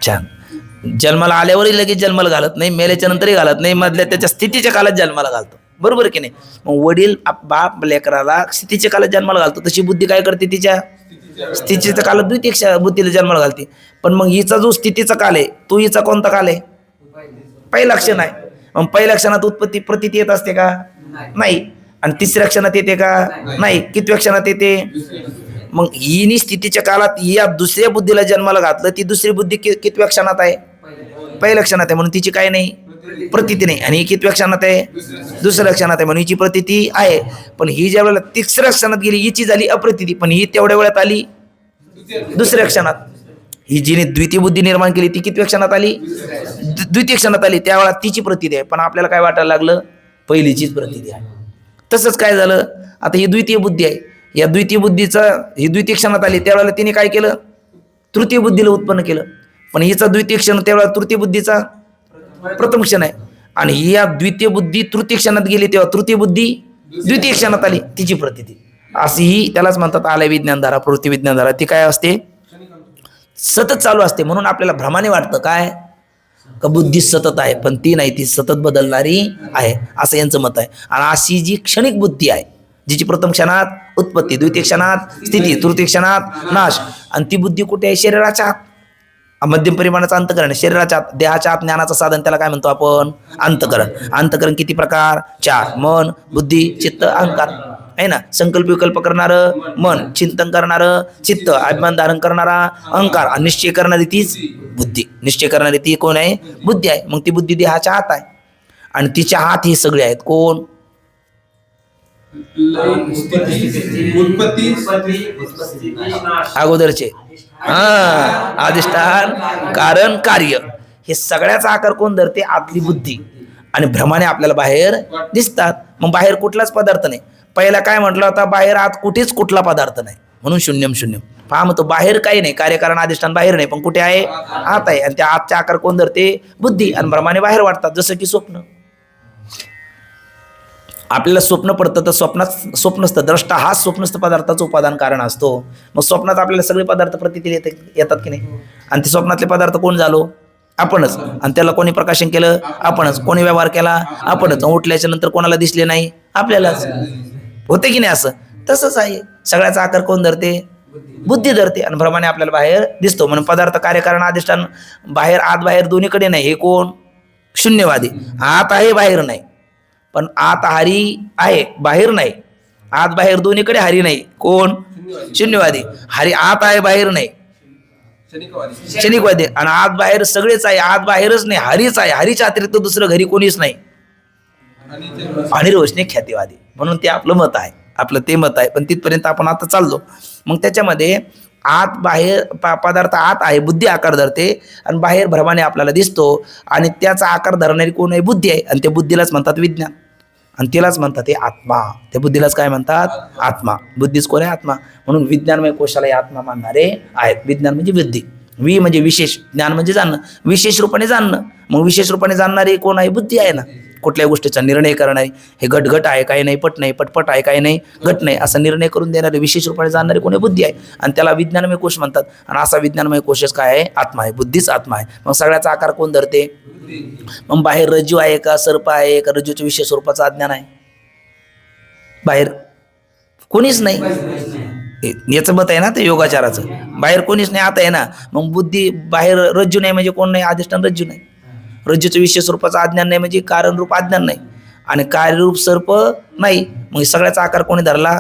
छान. जन्माला आल्यावरही लगेच जन्माला घालत नाही, मेल्याच्या नंतरही घालत नाही, मधल्या त्याच्या स्थितीच्या काळात जन्माला घालतो, बरोबर की नाही. मग वडील बाप लेकराला स्थितीच्या काळात जन्माला घालतो, तशी बुद्धी काय करते, तिच्या स्थितीच्या काळात द्वितीय बुद्धीला जन्माला घालते. पण मग हिचा जो स्थितीचा काल आहे तो हिचा कोणता काल आहे, पहिला क्षण आहे. मग पहिल्या क्षणात उत्पत्ती प्रतीती येत असते का, नाही. आणि 3ऱ्या क्षणात येते का, नाही. कितव्या क्षणात येते. मग हिनी स्थितीच्या काळात या 2ऱ्या बुद्धीला जन्माला घातलं, ती 2री बुद्धी कितव्या क्षणात आहे, पहिल्या क्षणात आहे, म्हणून तिची काय नाही, प्रतीती नाही. आणि ही कितव्या क्षणात आहे, 2ऱ्या क्षणात आहे, म्हणून हिची प्रतीती आहे. पण ही ज्या वेळेला 3ऱ्या क्षणात गेली हिची झाली अप्रतीती, पण ही तेवढ्या वेळात आली 2ऱ्या क्षणात. ही जिने द्वितीय बुद्धी निर्माण केली ती किती क्षणात आली? द्वितीय क्षणात आली. त्यावेळेला तिची प्रतीती आहे, पण आपल्याला काय वाटायला लागलं? पहिलीचीच प्रतीती आहे. तसंच काय झालं, आता ही द्वितीय बुद्धी आहे, या द्वितीय बुद्धीचा ही द्वितीय क्षणात आली त्यावेळेला तिने काय केलं? तृतीय बुद्धीला उत्पन्न केलं. पण हिचा द्वितीय क्षण त्यावेळेला तृतीय बुद्धीचा प्रथम क्षण आहे, आणि या द्वितीय बुद्धी तृतीय क्षणात गेली तेव्हा तृतीय बुद्धी द्वितीय क्षणात आली, तिची प्रतीती. अशीही त्यालाच म्हणतात आलय विज्ञानधारा, प्रवृत्ती विज्ञानधारा. ती काय असते? सतत चालू असते. म्हणून आपल्याला भ्रमाने वाटतं काय का बुद्धी सतत आहे, पण ती नाही, ती सतत बदलणारी आहे असं यांचं मत आहे. आणि अशी जी क्षणिक बुद्धी आहे, जिची प्रथम क्षणात उत्पत्ती, द्वितीय क्षणात स्थिती, तृतीय क्षणात नाश, आणि ती बुद्धी कुठे आहे? शरीराच्या आत. मध्यम परिमाणाचं अंतकरण, शरीराच्या आत, देहाच्या आत ज्ञानाचं साधन, त्याला काय म्हणतो आपण? अंतकरण. अंतकरण किती प्रकार? 4. मन, बुद्धी, चित्त, अहंकार आहे ना. संकल्प विकल्प करणारं मन, चिंतन करणारं चित्त, अभिमान धारण करणारा अहंकार, आणि निश्चय करणारी तीच बुद्धी. निश्चय करणारी ती कोण आहे? बुद्धी आहे. मग ती बुद्धी देहाच्या आत आहे, आणि तिच्या हात हे सगळे आहेत. कोण? अगोदरचे अधिष्ठान, कारण, कार्य, हे सगळ्याचा आकार कोण धरते? आतली बुद्धी. आणि भ्रमाने आपल्याला बाहेर दिसतात. मग बाहेर कुठलाच पदार्थ नाही. पहिला काय म्हटलं होता? बाहेर आत कुठेच कुठला पदार्थ नाही, म्हणून शून्यम शून्यम. पहा म्हणतो बाहेर काही नाही, कार्यकारण अधिष्ठान बाहेर नाही, पण कुठे आहे? आत आहे. आणि त्या आतचा आकार कोण धरते? बुद्धी. आणि भ्रमाने बाहेर वाटतात. जसं की स्वप्न. आपल्याला स्वप्न पडतं तर स्वप्नात स्वप्नस्थ द्रष्टा हा स्वप्नस्थ पदार्थाचं उपादान कारण असतो. मग स्वप्नात आपल्याला सगळे पदार्थ प्रतीतील येतात की नाही? आणि ते स्वप्नातले पदार्थ कोण झालो? आपणच. आणि त्याला कोणी प्रकाशन केलं? आपणच. कोणी व्यवहार केला? आपणच. उठल्याच्या नंतर कोणाला दिसले नाही? आपल्यालाच. होते की नाही? असं तसंच आहे. सगळ्याचा आकार कोण धरते? बुद्धी धरते. आणि भ्रमाने आपल्याला बाहेर दिसतो. म्हणून पदार्थ, कार्यकारण, अधिष्ठान बाहेर, आत बाहेर दोन्हीकडे नाही. हे कोण? शून्यवादी. आत आहे, बाहेर नाही. पण आत हरी आहे, बाहेर नाही. आत बाहेर दोन्हीकडे हरी नाही. कोण? शून्यवादी. हरी आत आहे, बाहेर नाही, क्षणिकवादी. आणि आत बाहेर सगळेच आहे, आत बाहेरच नाही, हरीच आहे. हरीच्या अतिरिक्त दुसरं घरी कोणीच नाही. आणि रोशनी ख्यातीवादी. म्हणून ते आपलं मत आहे, आपलं ते मत आहे. पण तिथपर्यंत आपण आता चाललो. मग त्याच्यामध्ये आत बाहेर पदार्थ आत आहे, बुद्धी आकार धरते, आणि बाहेर भ्रमाने आपल्याला दिसतो. आणि त्याचा आकार धरणारी कोण आहे? बुद्धी आहे. आणि त्या बुद्धीलाच म्हणतात विज्ञान, आणि तिलाच म्हणतात ते आत्मा. त्या बुद्धीलाच काय म्हणतात? आत्मा. बुद्धीच कोण आहे? आत्मा. म्हणून विज्ञानमय कोशाला आत्मा मानणारे आहेत. विज्ञान म्हणजे बुद्धी, वि म्हणजे विशेष, ज्ञान म्हणजे जाणणं, विशेष रूपाने जाणणं. मग विशेष रूपाने जाणणारी कोण आहे? बुद्धी आहे ना. कुठल्याही गोष्टीचा निर्णय करणारी, हे घट आहे काही नाही, पट नाही, पटपट आहे काही नाही, घट नाही, असा निर्णय करून देणारे, विशेष रूपाने जाणणारी कोणी? बुद्धी आहे. आणि त्याला विज्ञानमय कोश म्हणतात. आणि असा विज्ञानमय कोशच काय आहे? आत्मा आहे. बुद्धीच आत्मा आहे. मग सगळ्याचा आकार कोण धरते? मग बाहेर रज्जू आहे का? सर्प आहे का? रज्जूच्या विशेष स्वरूपाचं अज्ञान आहे. बाहेर कोणीच नाही. याचं मत आहे ना ते योगाचाराचं. बाहेर कोणीच नाही, आता आहे ना. मग बुद्धी बाहेर रज्जू नाही म्हणजे कोण नाही? अधिष्ठान रज्जू नाही. रज्जूचं विशेष स्वरूपाचं अज्ञान नाही म्हणजे कारणरूप अज्ञान नाही, आणि कार्यरूप सर्प नाही. मग सगळ्याचा आकार कोणी धरला?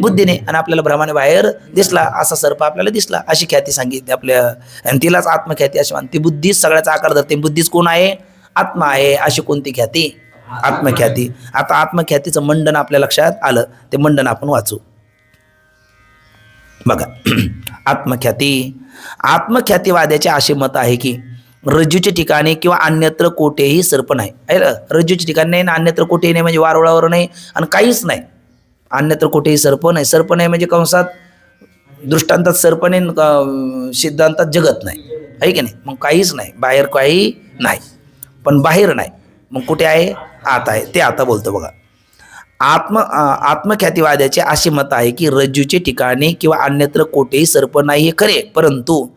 बुद्धीने. आणि आपल्याला भ्रमाने बाहेर दिसला, असा सर्प आपल्याला दिसला, अशी ख्याती सांगितली आपल्या. आणि तिलाच आत्मख्याती अशी म्हणते. बुद्धी सगळ्याचा आकार धरते. बुद्धीच कोण आहे? आत्मा आहे. अशी कोणती ख्याती? आत्मख्याती. आता आत्मख्यातीचं मंडन आपल्या लक्षात आलं. ते मंडन आपण वाचू. बघा आत्मख्याती. आत्मख्यातीवाद्याचे असे मत आहे की रज्जूच्या ठिकाणी किंवा अन्यत्र कोठेही सर्प नाही. रज्जूच्या ठिकाणी नाही, अन्यत्र कोठेही नाही म्हणजे वारुळावर नाही, आणि काहीच नाही. अन्यत्र कोठेही सर्प नाही. सर्प नाही म्हणजे कंसात दृष्टांतात सर्प नाही, सिद्धांतात जगत नाही, आहे की नाही. मग काहीच नाही, बाहेर काही नाही, पण बाहेर नाही. मग कुठे आहे? आत आहे. ते आता बोलतो बघा. आत्मख्यातीवाद्याचे असे मत आहे की रज्जूचे ठिकाणी किंवा अन्यत्र कोठेही सर्प नाही हे खरे, परंतु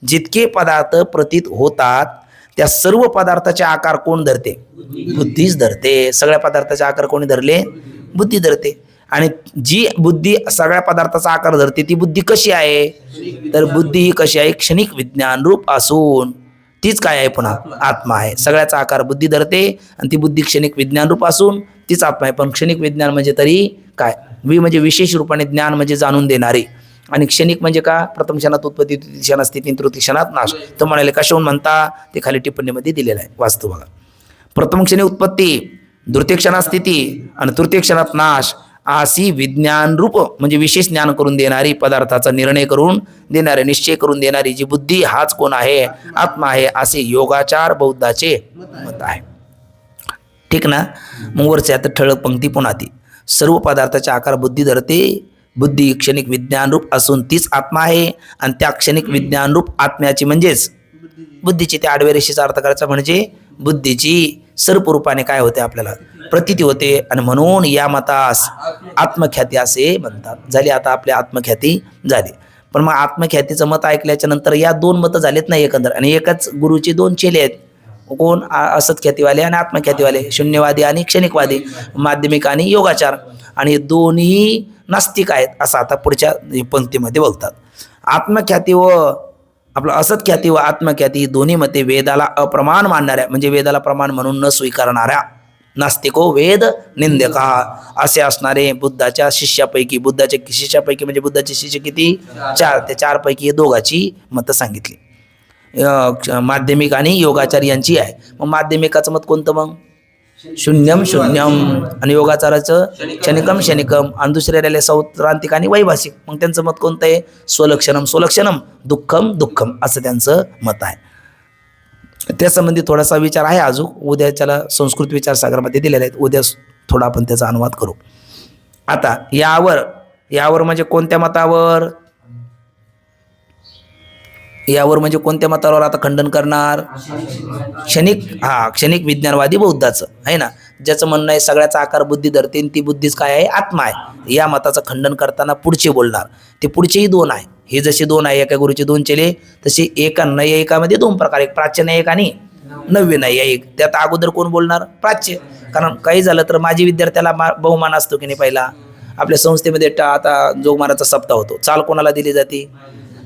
जितके पदार्थ प्रतीत होतात त्या सर्व पदार्थाचे आकार कोण धरते? बुद्धीच धरते. सगळ्या पदार्थाचे आकार कोणी धरले? बुद्धी धरते. आणि जी बुद्धी सगळ्या पदार्थाचा आकार धरते ती बुद्धी कशी आहे? तर बुद्धी ही कशी आहे? क्षणिक विज्ञान रूप असून तीच काय आहे? पुन्हा आत्मा आहे. सगळ्याचा आकार बुद्धी धरते, आणि ती बुद्धी क्षणिक विज्ञान रूप असून तीच आत्मा आहे. पण क्षणिक विज्ञान म्हणजे तरी काय? वि म्हणजे विशेष रूपाने, ज्ञान म्हणजे जाणून देणारे, आणि क्षणिक म्हणजे का? प्रथम क्षणात उत्पत्ती, द्वितीय क्षणात स्थिती, तृतीय क्षणात नाश. तर म्हणाले कशाहून म्हणता? ते खाली टिप्पणीमध्ये दिलेलं आहे, वास्तू बघा. प्रथम क्षणी उत्पत्ती, द्वितीय क्षणात स्थिती, आणि तृतीय क्षणात नाश, आसी विज्ञान रूप म्हणजे विशेष ज्ञान करून देणारी, पदार्थाचा निर्णय करून देणारे, निश्चय करून देणारी जी बुद्धी हाच कोण आहे, आत्मा आहे, असे योगाचार बौद्धाचे मत आहे. ठीक ना. मग वरच्या आता ठळक पंक्ती पुन्हा ती, सर्व पदार्थाचे आकार बुद्धी धरते, बुद्धी क्षणिक विज्ञान रूप असून तीच आत्मा आहे, आणि त्या क्षणिक विज्ञान रूप आत्म्याची म्हणजेच बुद्धीची, त्या आडव्या रेषेचा अर्थ करायचा म्हणजे बुद्धीची सर्परूपाने काय होते, आपल्याला प्रतीती होते, आणि म्हणून या मतास आत्मख्याती असे म्हणतात. झाली आता आपली आत्मख्याती झाली. पण मग आत्मख्यातीचं मत ऐकल्याच्या नंतर या दोन मतं झालेत नाही एकंदर, आणि एकाच गुरुचे दोन चेले आहेत. कोण? असतख्यातीवाले आणि आत्मख्यातीवाले, शून्यवादी आणि क्षणिकवादी, माध्यमिक आणि योगाचार, आणि दोन्ही नास्तिक आहेत असं आता पुढच्या पंक्तीमध्ये बोलतात. आत्मख्याती व आपलं असतख्याती व आत्मख्याती दोन्ही मते वेदाला अप्रमाण मानणाऱ्या म्हणजे वेदाला प्रमाण म्हणून न स्वीकारणाऱ्या नास्तिको वेद निंदका असे असणारे बुद्धाच्या शिष्यापैकी, बुद्धाच्या शिष्यापैकी म्हणजे बुद्धाचे शिष्य किती? 4. त्या 4 पैकी दोघाची मतं सांगितली, माध्यमिक आणि योगाचार यांची आहे. मग माध्यमिकाचं मत कोणतं? मग शून्यम शून्यम, आणि योगाचाराचं क्षणिकम क्षणिकम, आणि दुसरे राहिले सौत्रांतिक आणि वैभाषिक. मग त्यांचं मत कोणतं आहे? स्वलक्षणम स्वलक्षणम, दुःखम दुःखम, असं त्यांचं मत आहे. त्या संबंधी थोडासा विचार आहे अजून, उद्याच्याला संस्कृत विचारसागरामध्ये दिलेले आहेत, उद्या थोडा आपण त्याचा अनुवाद करू. आता यावर म्हणजे कोणत्या मतावर? यावर म्हणजे कोणत्या मतावर आता खंडन करणार? क्षणिक विज्ञानवादी बौद्धाचं आहे ना, ज्याचं म्हणणं आहे सगळ्याचा आकार बुद्धी धरते, ती बुद्धीच काय आहे? आत्मा आहे. या मताचं खंडन करताना पुढचे बोलणार, ते पुढचेही 2 आहे. हे जसे 2 आहे, एका गुरुचे 2 चेले, तसे एका नैयायिकामध्ये 2 प्रकार, एक प्राच्य नैयायिक आणि नव्य नैयायिक. त्यात अगोदर कोण बोलणार? प्राच्य. कारण काही झालं तर माझी विद्यार्थ्याला बहुमान असतो की नाही. पहिला आपल्या संस्थेमध्ये आता जोगमाराचा सप्ताह होतो, चाल कोणाला दिली जाते?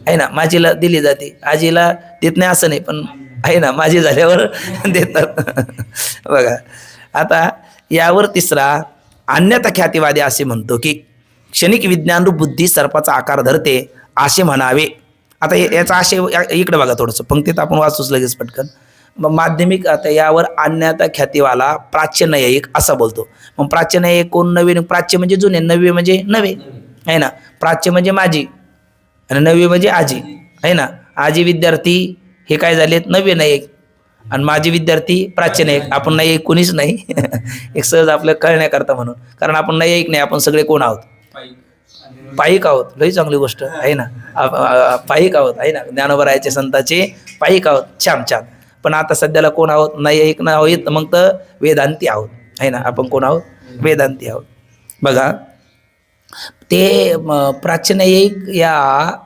आहे ना, माझीला दिली जाते, आजीला देत नाही असं नाही, पण आहे ना, माझी झाल्यावर देतात. बघा आता यावर तिसरा, अन्यथा ख्यातीवादी असे म्हणतो की क्षणिक विज्ञानरूप बुद्धी सर्पाचा आकार धरते असे म्हणावे. आता याचा असे इकडे बघा थोडंसं, पंक्तीत आपण वाचूच लगेच पटकन. मग माध्यमिक आता यावर अन्यथा ख्यातीवाला प्राच्य नैयायिक असा बोलतो. मग प्राच्य नैयायिक कोण? नवीन. प्राच्य म्हणजे जुने, नव्य म्हणजे नवे आहे ना. प्राच्य म्हणजे माझी आणि नव्य म्हणजे आजी आहे ना. आजी विद्यार्थी हे काय झालेत? नव्य नायक, आणि माझे विद्यार्थी प्राच्य नायक. आपण नायक कोणीच नाही. एक सहज आपलं कळण्याकरता म्हणून, कारण आपण नायक नाही, आपण सगळे कोण आहोत? पायिक आहोत. लई चांगली गोष्ट आहे ना, पायिक आहोत आहे ना, ज्ञानोबरायाचे संताचे पायिक आहोत. छान छान. पण आता सध्याला कोण आहोत? नायक ना होईत, मग तर वेदांती आहोत आहे ना. आपण कोण आहोत? वेदांती आहोत. बघा ते प्राच्य नैयायिक या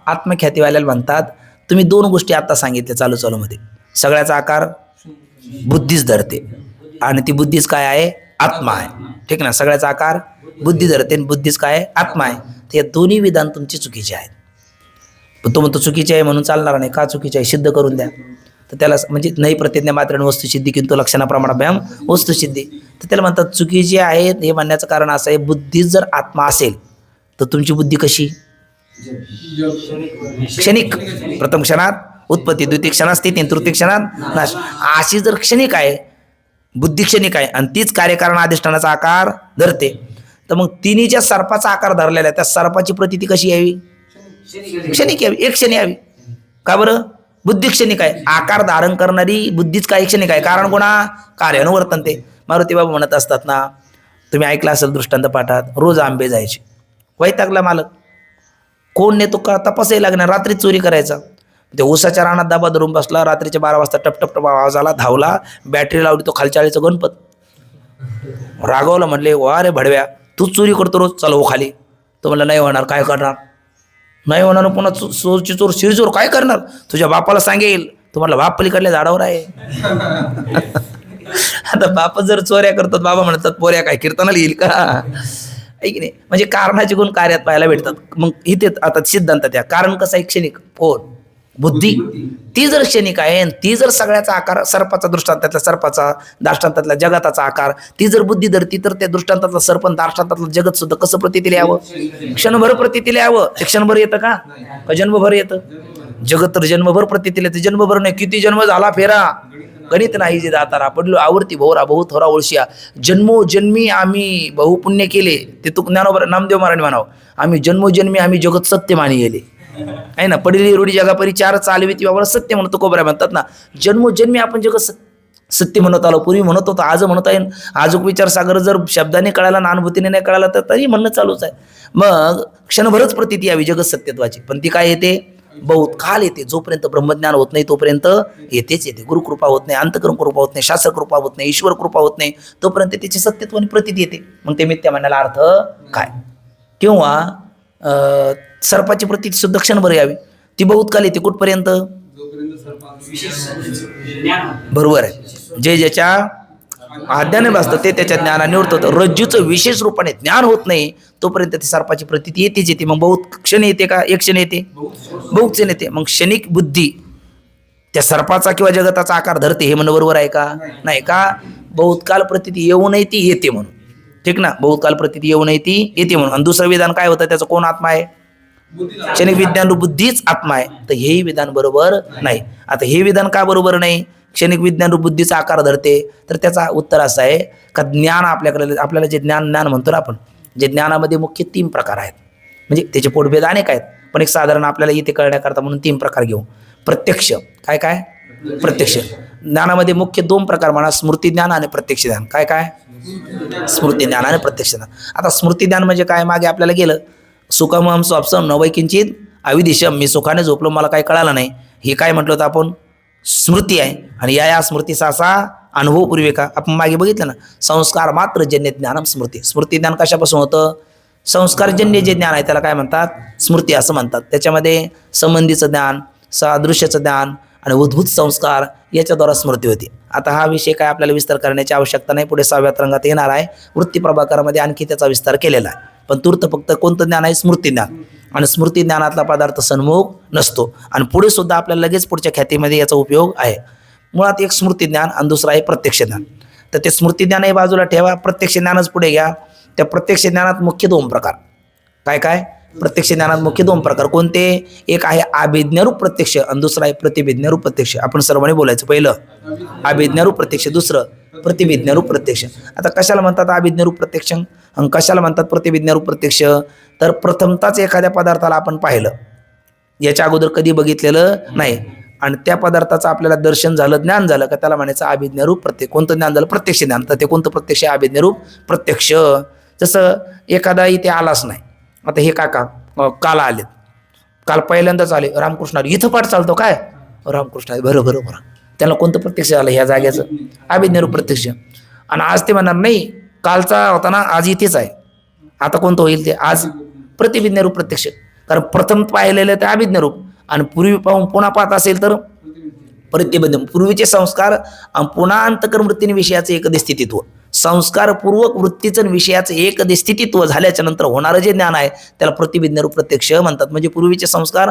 आत्मख्यातीवाल्याला म्हणतात, तुम्ही 2 गोष्टी आता सांगितल्या चालूमध्ये, सगळ्याचा आकार बुद्धीच धरते, आणि ती बुद्धीच काय आहे? आत्मा आहे. ठीक ना. सगळ्याचा आकार बुद्धी धरते आणि बुद्धीच काय आहे? आत्मा आहे. ते दोन्ही विधान तुमची चुकीचे आहेत. पण तो म्हणतो चुकीचे आहे म्हणून चालणार नाही. का चुकीचे आहे? सिद्ध करून द्या. तर त्याला म्हणजे नाही प्रतिज्ञा मात्र वस्तुसिद्धी किंतु लक्षणाप्रमाणाभ्याम वस्तुसिद्धी. तर त्याला म्हणतात चुकीचे आहेत. हे म्हणण्याचं कारण असं आहे, बुद्धीच जर आत्मा असेल तर तुमची बुद्धी कशी? क्षणिक. प्रथम क्षणात उत्पत्ती, द्वितीय क्षणात स्थिती, तृतीय क्षणात नाश. अशी जर क्षणिक आहे, बुद्धी क्षणिक आहे, आणि तीच कार्यकारण अधिष्ठानाचा आकार धरते, तर मग तिन्हीच्या सर्पाचा आकार धरलेला आहे, त्या सर्पाची प्रतीती कशी यावी? क्षणिक यावी, एक क्षणी यावी. का बरं? बुद्धी क्षणिक आहे. आकार धारण करणारी बुद्धीच काय? क्षणिक आहे. कारण कोणा? कार्यानुवर्तन. ते मारुती बाबा म्हणत असतात ना, तुम्ही ऐकलं असेल दृष्टांत पाठात, रोज आंबे जायचे, वैतागला मालक, कोण नेतो का तपासाही लागणार, रात्री चोरी करायचा. ते ऊसाच्या रानात दाबा धरून बसला, रात्रीच्या 12 वाजता टप आवाज आला, धावला, बॅटरी लावली, तो खालच्या आळीचं गणपत. रागवलं, म्हणले वा रे भडव्या, तूच चोरी करतो रोज, चल हो खाली. तो म्हणला नाही होणार. काय करणार? नाही होणार. पुन्हा चोरची चोर शिरचोर काय करणार? तुझ्या बापाला सांगेल. तो म्हणला बाप पलीकडल्या झाडावर आहे. आता बाप जर चोऱ्या करतात, बाबा म्हणतात पोऱ्या काय कीर्तनाला येईल का? आहे की नाही. म्हणजे कारणाचे गुण कार्यात पाहायला भेटतात. मग इथे आता सिद्धांत त्या कारण कसं आहे? क्षणिक. कोण? बुद्धी. ती जर क्षणिक आहे, आणि ती जर सगळ्याचा आकार, सर्पाचा दृष्टांतातल्या सर्पाचा, दाष्टांतातल्या जगताचा आकार, ती जर बुद्धी धरती, तर त्या दृष्टांतातलं सर्प, दाष्टांतातलं जगत सुद्धा कसं प्रतीतीला यावं? क्षणभर प्रतीतीला यावं. ते क्षणभर येतं का जन्मभर येतं? जगत तर जन्मभर प्रतीतीला येतं. जन्मभर नाही, किती जन्म झाला फेरा, गणित नाही जे दातारा पडलो आवरती भोवरा बहु थोरा ओळशिया जन्मोजन्मी आम्ही बहुपुण्य केले ते तू ज्ञानोबर नामदेव महाराज म्हणावं आम्ही जन्मोजन्मी आम्ही जगत सत्य मानी गेले आहे ना पडली रूढी जगापरी चार चालवीत व्यवहार सत्य म्हणतो कोबऱ्या म्हणतात ना जन्मोजन्मी आपण जगत सत्य म्हणत आलो पूर्वी म्हणत होतो आज म्हणत आहे आजूक विचार सागर जर शब्दाने कळाला ना अनुभूतीने नाही कळाला तर तरी म्हणणं चालूच आहे मग क्षणभरच प्रतीती यावी जगत सत्यत्वाची पण ती काय येते बहुत काल येते जोपर्यंत ब्रह्मज्ञान होत नाही तोपर्यंत येतेच येते गुरुकृपा होत नाही अंतकर्म कृपा होत नाही शास्त्र कृपा होत नाही ईश्वर कृपा होत नाही तोपर्यंत त्याची सत्यत्व आणि प्रतीती येते मग ते मिथ्या म्हणण्याला अर्थ काय किंवा सर्पाची प्रतीती सुद्धा क्षणभर यावी ती बहुत काल येते कुठपर्यंत बरोबर आहे जे ज्याच्या आज्ञाने बसतं ते त्याच्या ज्ञानाने उरतं रज्जूचं विशेष रूपाने ज्ञान होत नाही तोपर्यंत ती सर्पाची प्रतीती येतेच येते मग बहुत क्षण येते का एक क्षण येते बहुत क्षण येते मग क्षणिक बुद्धी त्या सर्पाचा किंवा जगताचा आकार धरते हे म्हणणं बरोबर आहे का नाही का बहुतकाल प्रतीती येऊ नये ती येते म्हणून ठीक ना बहुतकाल प्रतीती येऊ नये ती येते म्हणून आणि दुसरं विधान काय होतं त्याचं कोण आत्मा आहे क्षणिक विज्ञान बुद्धीच आत्मा आहे तर हेही विधान बरोबर नाही आता हे विधान का बरोबर नाही क्षणिक विज्ञान रूप बुद्धीचा आकार धरते तर त्याचा उत्तर असं आहे का ज्ञान आपल्याकडे आपल्याला जे ज्ञान म्हणतो ना आपण जे ज्ञानामध्ये मुख्य 3 प्रकार आहेत म्हणजे त्याचे पोटभेद अनेक आहेत पण एक साधारण आपल्याला इथे कळण्याकरता म्हणून 3 प्रकार घेऊ प्रत्यक्ष काय काय प्रत्यक्ष ज्ञानामध्ये मुख्य 2 प्रकार म्हणा स्मृती ज्ञान आणि प्रत्यक्ष ज्ञान काय काय स्मृती ज्ञान आणि प्रत्यक्ष ज्ञान आता स्मृती ज्ञान म्हणजे काय मागे आपल्याला गेलं सुखमहम स्वापसम नवैकिंचित अविदिशम मी सुखाने झोपलो मला काही कळालं नाही हे काय म्हटलं होतं आपण स्मृती आहे आणि या स्मृतीचा असा अनुभव पूर्वी आपण मागे बघितलं ना संस्कार मात्र जन्य ज्ञानम स्मृती स्मृती ज्ञान कशापासून होतं संस्कारजन्य जे ज्ञान आहे त्याला काय म्हणतात स्मृती असं म्हणतात त्याच्यामध्ये संबंधीचं ज्ञान सादृश्याचं ज्ञान आणि उद्भूत संस्कार याच्याद्वारा स्मृती होती आता हा विषय काय आपल्याला विस्तार करण्याची आवश्यकता नाही पुढे 6व्या तरंगात येणार आहे वृत्ती प्रभाकरामध्ये आणखी त्याचा विस्तार केलेला आहे पण तूर्त फक्त कोणतं ज्ञान आहे स्मृती ज्ञान आणि स्मृती ज्ञानातला पदार्थ सन्मुख नसतो आणि पुढे सुद्धा आपल्याला लगेच पुढच्या ख्यातीमध्ये याचा उपयोग आहे मुळात एक स्मृती ज्ञान आणि दुसरा आहे प्रत्यक्ष ज्ञान तर ते स्मृती ज्ञानही बाजूला ठेवा प्रत्यक्ष ज्ञानच पुढे घ्या त्या प्रत्यक्ष ज्ञानात मुख्य 2 प्रकार काय काय प्रत्यक्ष ज्ञानात मुख्य 2 प्रकार कोणते एक आहे अभिज्ञारूप प्रत्यक्ष आणि दुसरा आहे प्रतिभिज्ञारूप प्रत्यक्ष आपण सर्वांनी बोलायचं पहिलं अभिज्ञारूप प्रत्यक्ष दुसरं प्रतिभिज्ञारूप प्रत्यक्ष आता कशाला म्हणतात अभिज्ञारूप प्रत्यक्ष आणि कशाला म्हणतात प्रतिभिज्ञारूप प्रत्यक्ष तर प्रथमताच एखाद्या पदार्थाला आपण पाहिलं याच्या अगोदर कधी बघितलेलं नाही आणि त्या पदार्थाचं आपल्याला दर्शन झालं ज्ञान झालं का त्याला म्हणायचं अभिज्ञारूप प्रत्यक्ष कोणतं ज्ञान झालं प्रत्यक्ष ज्ञान तर ते कोणतं प्रत्यक्ष अभिज्ञारूप प्रत्यक्ष जसं एखादा इथे आलाच नाही आता हे काका काल आलेत काल पहिल्यांदाच आले रामकृष्ण आले इथं पाठ चालतो काय रामकृष्ण आले बरं बरं बरं त्याला कोणतं प्रत्यक्ष आलं ह्या जाग्याचं अभिज्ञारूप प्रत्यक्ष आणि आज ते म्हणणार नाही कालचा होता ना आज इथेच आहे आता कोणतं होईल ते आज प्रतिभिज्ञारूप प्रत्यक्ष कारण प्रथम पाहिलेलं ते अभिज्ञारूप आणि पूर्वी पाहून पुन्हा पाहत असेल तर प्रतिबंध पूर्वीचे संस्कार पुन्हा अंतकर्म वृत्तीने विषयाचं एकदिस्थितित्व संस्कारपूर्वक वृत्तीचं विषयाचं एकदिस्थितित्व झाल्याच्या नंतर होणारं जे ज्ञान आहे त्याला प्रतिभिज्ञारूप प्रत्यक्ष म्हणतात म्हणजे पूर्वीचे संस्कार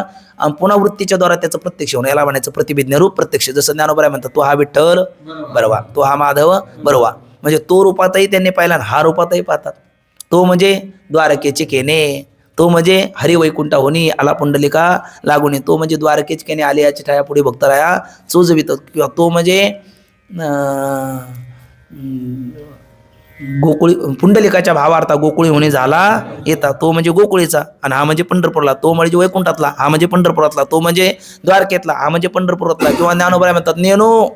पुन्हा वृत्तीच्या द्वारा त्याचं प्रत्यक्ष होणं याला म्हणायचं प्रतिभिज्ञारूप प्रत्यक्ष जसं ज्ञानोबा म्हणतात तो हा विठ्ठल बरोवा तो हा माधव बरोवा म्हणजे तो रूपातही त्यांनी पाहिला हा रूपातही पाहतात तो म्हणजे द्वारकेचे केने तो म्हणजे हरिवैकुंठ होनी आला पुंडलिका लागुनी तो म्हणजे द्वारकेच केने आले याची छाया पुढे भक्तराया चोजवित किंवा तो म्हणजे गोकुळी पुंडलिकाच्या भावार्था गोकुळी होणे झाला येता तो म्हणजे गोकुळीचा आणि हा म्हणजे पंढरपूरला तो म्हणजे वैकुंठातला हा म्हणजे पंढरपुरातला तो म्हणजे द्वारकेतला हा म्हणजे पंढरपुरातला किंवा ज्ञानोबा म्हणतात नेनो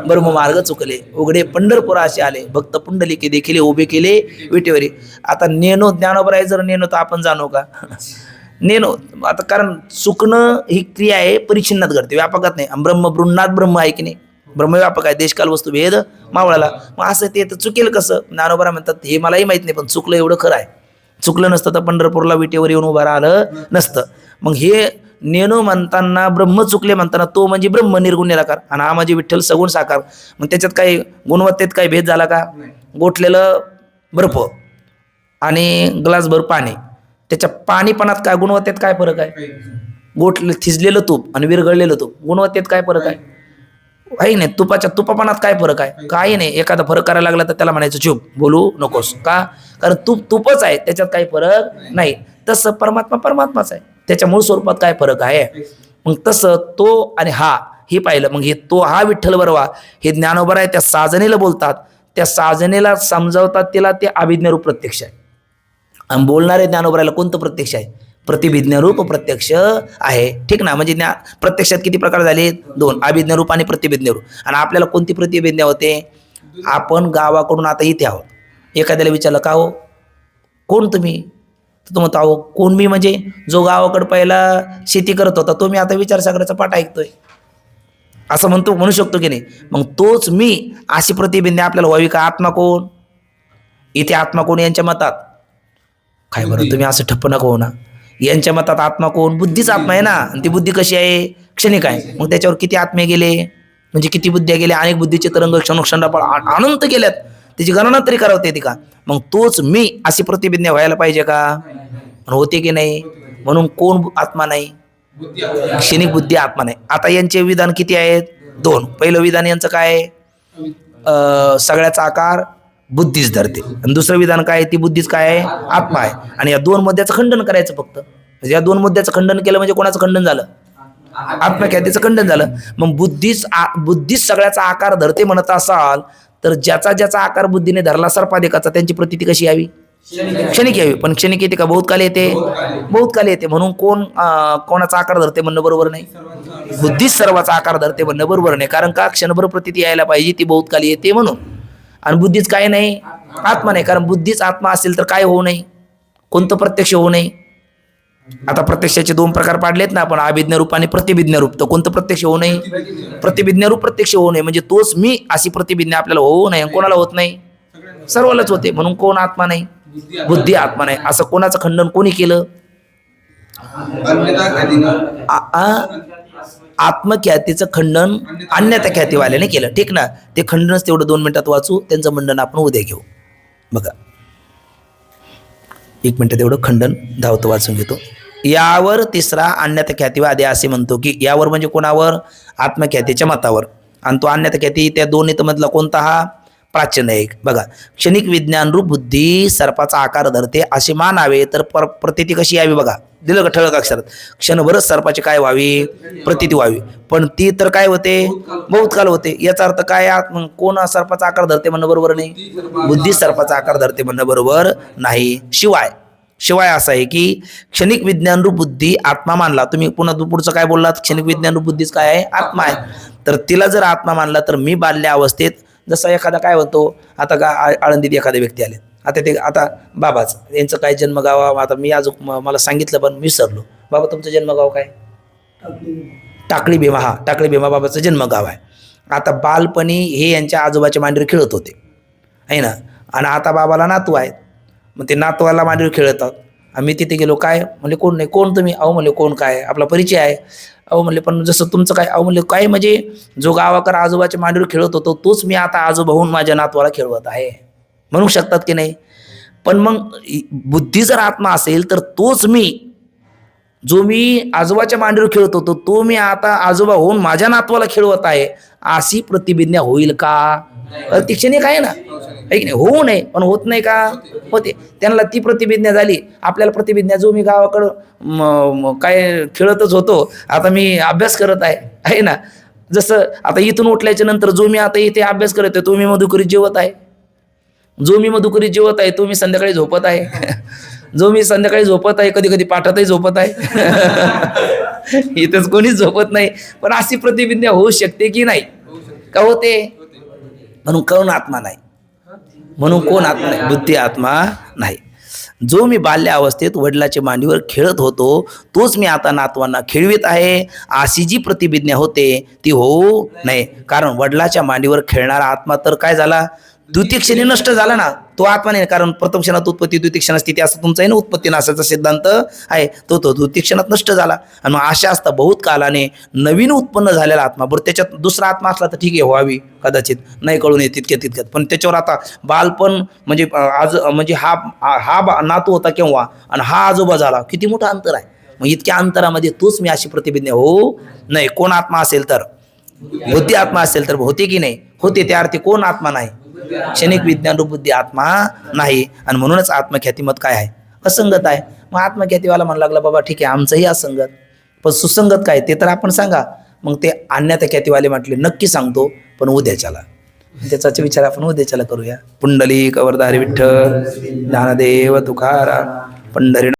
ब्रह्म मार्ग चुकले उघडे पंढरपुरा असे आले भक्त पुंडलिके देखील उभे केले विटेवरी आता नेनो ज्ञानोबराय जर नेनो तर आपण जाणू का नेनो आता कारण चुकणं ही क्रिया आहे परिच्छिन्नात घडते व्यापकात नाही ब्रह्म बृन्नात ब्रह्म आहे की नाही ब्रह्मव्यापक आहे देशकाल वस्तू भेद मावळाला मग असं ते तर चुकेल कसं ज्ञानोबरा म्हणतात हे मलाही माहित नाही पण चुकलं एवढं खरं आहे चुकलं नसतं तर पंढरपूरला विटेवर येऊन उभं राहिलं नसतं मग हे नेनो म्हणताना ब्रह्म चुकले म्हणताना तो म्हणजे ब्रह्म निर्गुण निराकार आणि हा म्हणजे विठ्ठल सगुण साकार मग त्याच्यात काही गुणवत्तेत काही भेद झाला का गोठलेलं बर्फ आणि ग्लासभर पाणी त्याच्या पाणीपणात काय गुणवत्तेत काय फरक आहे गोठले थिजलेलं तूप आणि विरघळलेलं तूप गुणवत्तेत काय फरक आहे नाही तुपाच्या तुपापणात काय फरक आहे काही नाही एखादा फरक करायला लागला तर त्याला म्हणायचं चूप बोलू नकोस का कारण तूप तुपच आहे त्याच्यात काही फरक नाही तसं परमात्मा परमात्माच आहे त्याच्या मूळ स्वरूपात काय फरक आहे मग तसं तो आणि हा हे पाहिलं. मग हे तो हा विठ्ठल बरवा हे ज्ञानोबर आहे, त्या साजनेला बोलतात, त्या साजनेला समजावतात, तिला ते अभिज्ञारूप प्रत्यक्ष आहे. आणि बोलणारे ज्ञानोबरायला कोणतं प्रत्यक्ष आहे? प्रतिभिज्ञारूप प्रत्यक्ष आहे. ठीक ना. म्हणजे प्रत्यक्षात किती प्रकार झाले? 2, अभिज्ञारूप आणि प्रतिभिज्ञारूप. आणि आपल्याला कोणती प्रतिभिज्ञा होते? आपण गावाकडून आता इथे आहोत, एखाद्याला विचारलं का हो कोण तुम्ही, तर तो म्हणतो अहो कोण मी म्हणजे जो गावाकडे पहिला शेती करत होता तो मी आता विचारसागराचा पाठ ऐकतोय, असं म्हणू शकतो की नाही? मग तोच मी अशी प्रतिभिज्ञा आपल्याला व्हावी का? आत्मा कोण? इथे आत्मा कोण यांच्या मतात? काय बरं तुम्ही असं ठप्प नको हो ना. यांच्या मतात आत्मा कोण? बुद्धीच आत्मा आहे ना. आणि ती बुद्धी कशी आहे? क्षणिक आहे. मग त्याच्यावर किती आत्मे गेले, म्हणजे किती बुद्ध्या गेल्या? अनेक बुद्धीचे तरंग क्षणोक्षणापाळ अनंत गेल्यात, त्याची गणना तरी करावता येते का? मग तोच मी अशी प्रतिभिज्ञा व्हायला पाहिजे का? होते की नाही? म्हणून कोण आत्मा नाही? क्षणिक बुद्धी आत्मा नाही. आता यांचे विधान किती आहेत? 2. पहिलं विधान यांचं काय? सगळ्याचा आकार बुद्धीच धरते. आणि दुसरं विधान काय? ती बुद्धीच काय आहे? आत्मा आहे. आणि या 2 मुद्द्याचं खंडन करायचं फक्त. म्हणजे या 2 मुद्द्याचं खंडन केलं म्हणजे कोणाचं खंडन झालं? आत्मख्यातीचं खंडन झालं. मग बुद्धीच सगळ्याचा आकार धरते म्हणत असाल तर ज्याचा ज्याचा आकार बुद्धीने धरला सर्पाधिकाचा, त्यांची प्रतीती कशी यावी? क्षणिक यावी. पण क्षणिक येते का? बहुतकाली येते. बहुतकाली येते. म्हणून कोणाचा आकार धरते म्हणणं बरोबर नाही. बुद्धीच सर्वाचा आकार धरते म्हणणं बरोबर नाही. कारण का? क्षणभर प्रतीती यायला पाहिजे, ती बहुतकाली येते म्हणून. आणि बुद्धीच काय नाही? आत्मा नाही. कारण बुद्धीच आत्मा असेल तर काय होऊ नये? कोणतं प्रत्यक्ष होऊ नये? आता प्रत्यक्षाचे 2 प्रकार पाडलेत ना आपण, अभिज्ञ रूप आणि प्रतिभिज्ञ रूप. तर कोणतं प्रत्यक्ष होऊ नये? प्रतिभिज्ञ रूप प्रत्यक्ष होऊ नये. म्हणजे तोच मी अशी प्रतिभिज्ञा आपल्याला होऊ नये. कोणाला होत नाही? सर्वालाच होते. म्हणून कोण आत्मा नाही? बुद्धी आत्मा नाही. असं कोणाचं खंडन कोणी केलं? आत्मख्यातीचं खंडन अन्यथा ख्यातीवाल्याने केलं. ठीक ना. ते खंडनच तेवढं 2 मिनिटात वाचू. त्यांचं मंडन आपण उद्या घेऊ. बघा 1 मिनिट तेवढं खंडन धावतं वाचून घेतो. यावर तिसरा अन्यथा ख्यातीवादी असे म्हणतो की यावर म्हणजे कोणावर? आत्मख्यातीच्या मतावर. आणि तो अन्यथा ख्याती त्या 2 मधला कोणता? हा प्राच्यनायक. बघा क्षणिक विज्ञान रूप बुद्धी सर्पाचा आकार धरते असे मानावे तर प्रतीती कशी यावी? बघा दिलं का ठळक अक्षरात? क्षणभरच सर्पाची काय व्हावी? प्रतीती व्हावी. पण ती तर काय होते? बहुतकाल होते. याचा अर्थ काय? कोण सर्पाचा आकार धरते म्हणणं बरोबर नाही. बुद्धी सर्पाचा आकार धरते म्हणणं बरोबर नाही. शिवाय असं आहे की क्षणिक विज्ञान रूप बुद्धी आत्मा मानला. तुम्ही पुन्हा पुढचं काय बोललात? क्षणिक विज्ञान रूप बुद्धीच काय आहे? आत्मा आहे. तर तिला जर आत्मा मानला तर मी बाल्य अवस्थेत जसं एखादा काय होतो, आता आळंदीत एखादे व्यक्ती आले, आता बाबाच यांचं काय जन्मगाव, आता मी अजून मला सांगितलं पण विसरलो. बाबा तुमचं जन्मगाव काय? टाकळी भीमा. हा टाकळी भीमा बाबाचं जन्मगाव आहे. आता बालपणी हे यांच्या आजोबाच्या मांडीवर खेळत होते आहे ना. आणि आता बाबाला नातू आहेत. मग ते नातवाला मांडीवर खेळतात. आम्ही तिथे गेलो. काय म्हणले? कोण नाही. कोण तुम्ही? अहो म्हणले कोण काय? आपला परिचय आहे. अहो म्हणले पण जसं तुमचं काय? अहो म्हणले काय म्हणजे जो गावाकर आजोबाच्या मांडीवर खेळत होतो तोच मी आता आजोबा होऊन माझ्या नातवाला खेळवत आहे. म्हणू शकतात की नाही? पण मग बुद्धी जर आत्मा असेल तर तोच मी, जो मी आजोबाच्या मांडीवर खेळत होतो तो मी आता आजोबा होऊन माझ्या नातवाला खेळवत आहे, अशी प्रतिभिज्ञा होईल का? ती क्षणिक आहे ना. नाही होऊ नये पण होत नाही का? होते. त्यांना ती प्रतिभिज्ञा झाली. आपल्याला प्रतिभिज्ञा, जो मी गावाकडं काय खेळतच होतो आता मी अभ्यास करत आहे ना. जसं आता इथून उठल्याच्या नंतर जो मी आता इथे अभ्यास करत आहे तो मी मधुकरीत जेवत आहे. जो मी मधुकरीत जेवत आहे तो मी संध्याकाळी झोपत आहे. जो मी संध्याकाळी झोपत आहे, कधी कधी पाठातही झोपत आहे. इथंच कोणीच झोपत नाही. पण अशी प्रतिभिज्ञा होऊ शकते की नाही? का होते? म्हणून कोण आत्मा नाही. म्हणून कोण आत्मा नाही? बुद्धी आत्मा नाही. जो मी बाल्य अवस्थेत वडिलाच्या मांडीवर खेळत होतो तोच मी आता नातवांना खेळवीत आहे, अशी जी प्रतिभिज्ञा होते ती होऊ नये. कारण वडिलाच्या मांडीवर खेळणारा आत्मा तर काय झाला? द्वितीय क्षणी नष्ट झाला ना. तो आत्मा नाही. कारण प्रथम क्षणात उत्पत्ती, द्वितीय क्षणात स्थिती असं तुमचा आहे ना उत्पत्ती नाशाचा सिद्धांत आहे. तो द्वितीय क्षणात नष्ट झाला. आणि मग अशा असता बहुत कालाने नवीन उत्पन्न झालेला आत्मा. बरं त्याच्यात दुसरा आत्मा असला तर ठीक आहे, व्हावी कदाचित, नाही कळून येत तितक्यात. पण त्याच्यावर आता बालपण म्हणजे आज म्हणजे हा नातू होता केव्हा आणि हा आजोबा झाला, किती मोठं अंतर आहे. मग इतक्या अंतरामध्ये तूच मी अशी प्रतिभिज्ञा होऊ नये. कोण आत्मा असेल तर? बुद्धी आत्मा असेल तर होते की नाही? होते. त्या अर्थी कोण आत्मा नाही? क्षणिक विज्ञान रूप बुद्धी आत्मा नाही. आणि म्हणूनच आत्मख्यातीमत काय आहे? असंगत आहे. मग आत्मख्यातीवाला म्हणू लागला बाबा ठीक आहे आमचंही असंगत, पण सुसंगत काय ते तर आपण सांगा. मग ते आणण्यात ख्यातीवाले म्हटले नक्की सांगतो, पण उद्याच्याला. त्याचाच विचार आपण उद्याच्याला करूया. पुंडलिक वरदारी विठ्ठल, ज्ञानदेव तुकाराम, पंढरी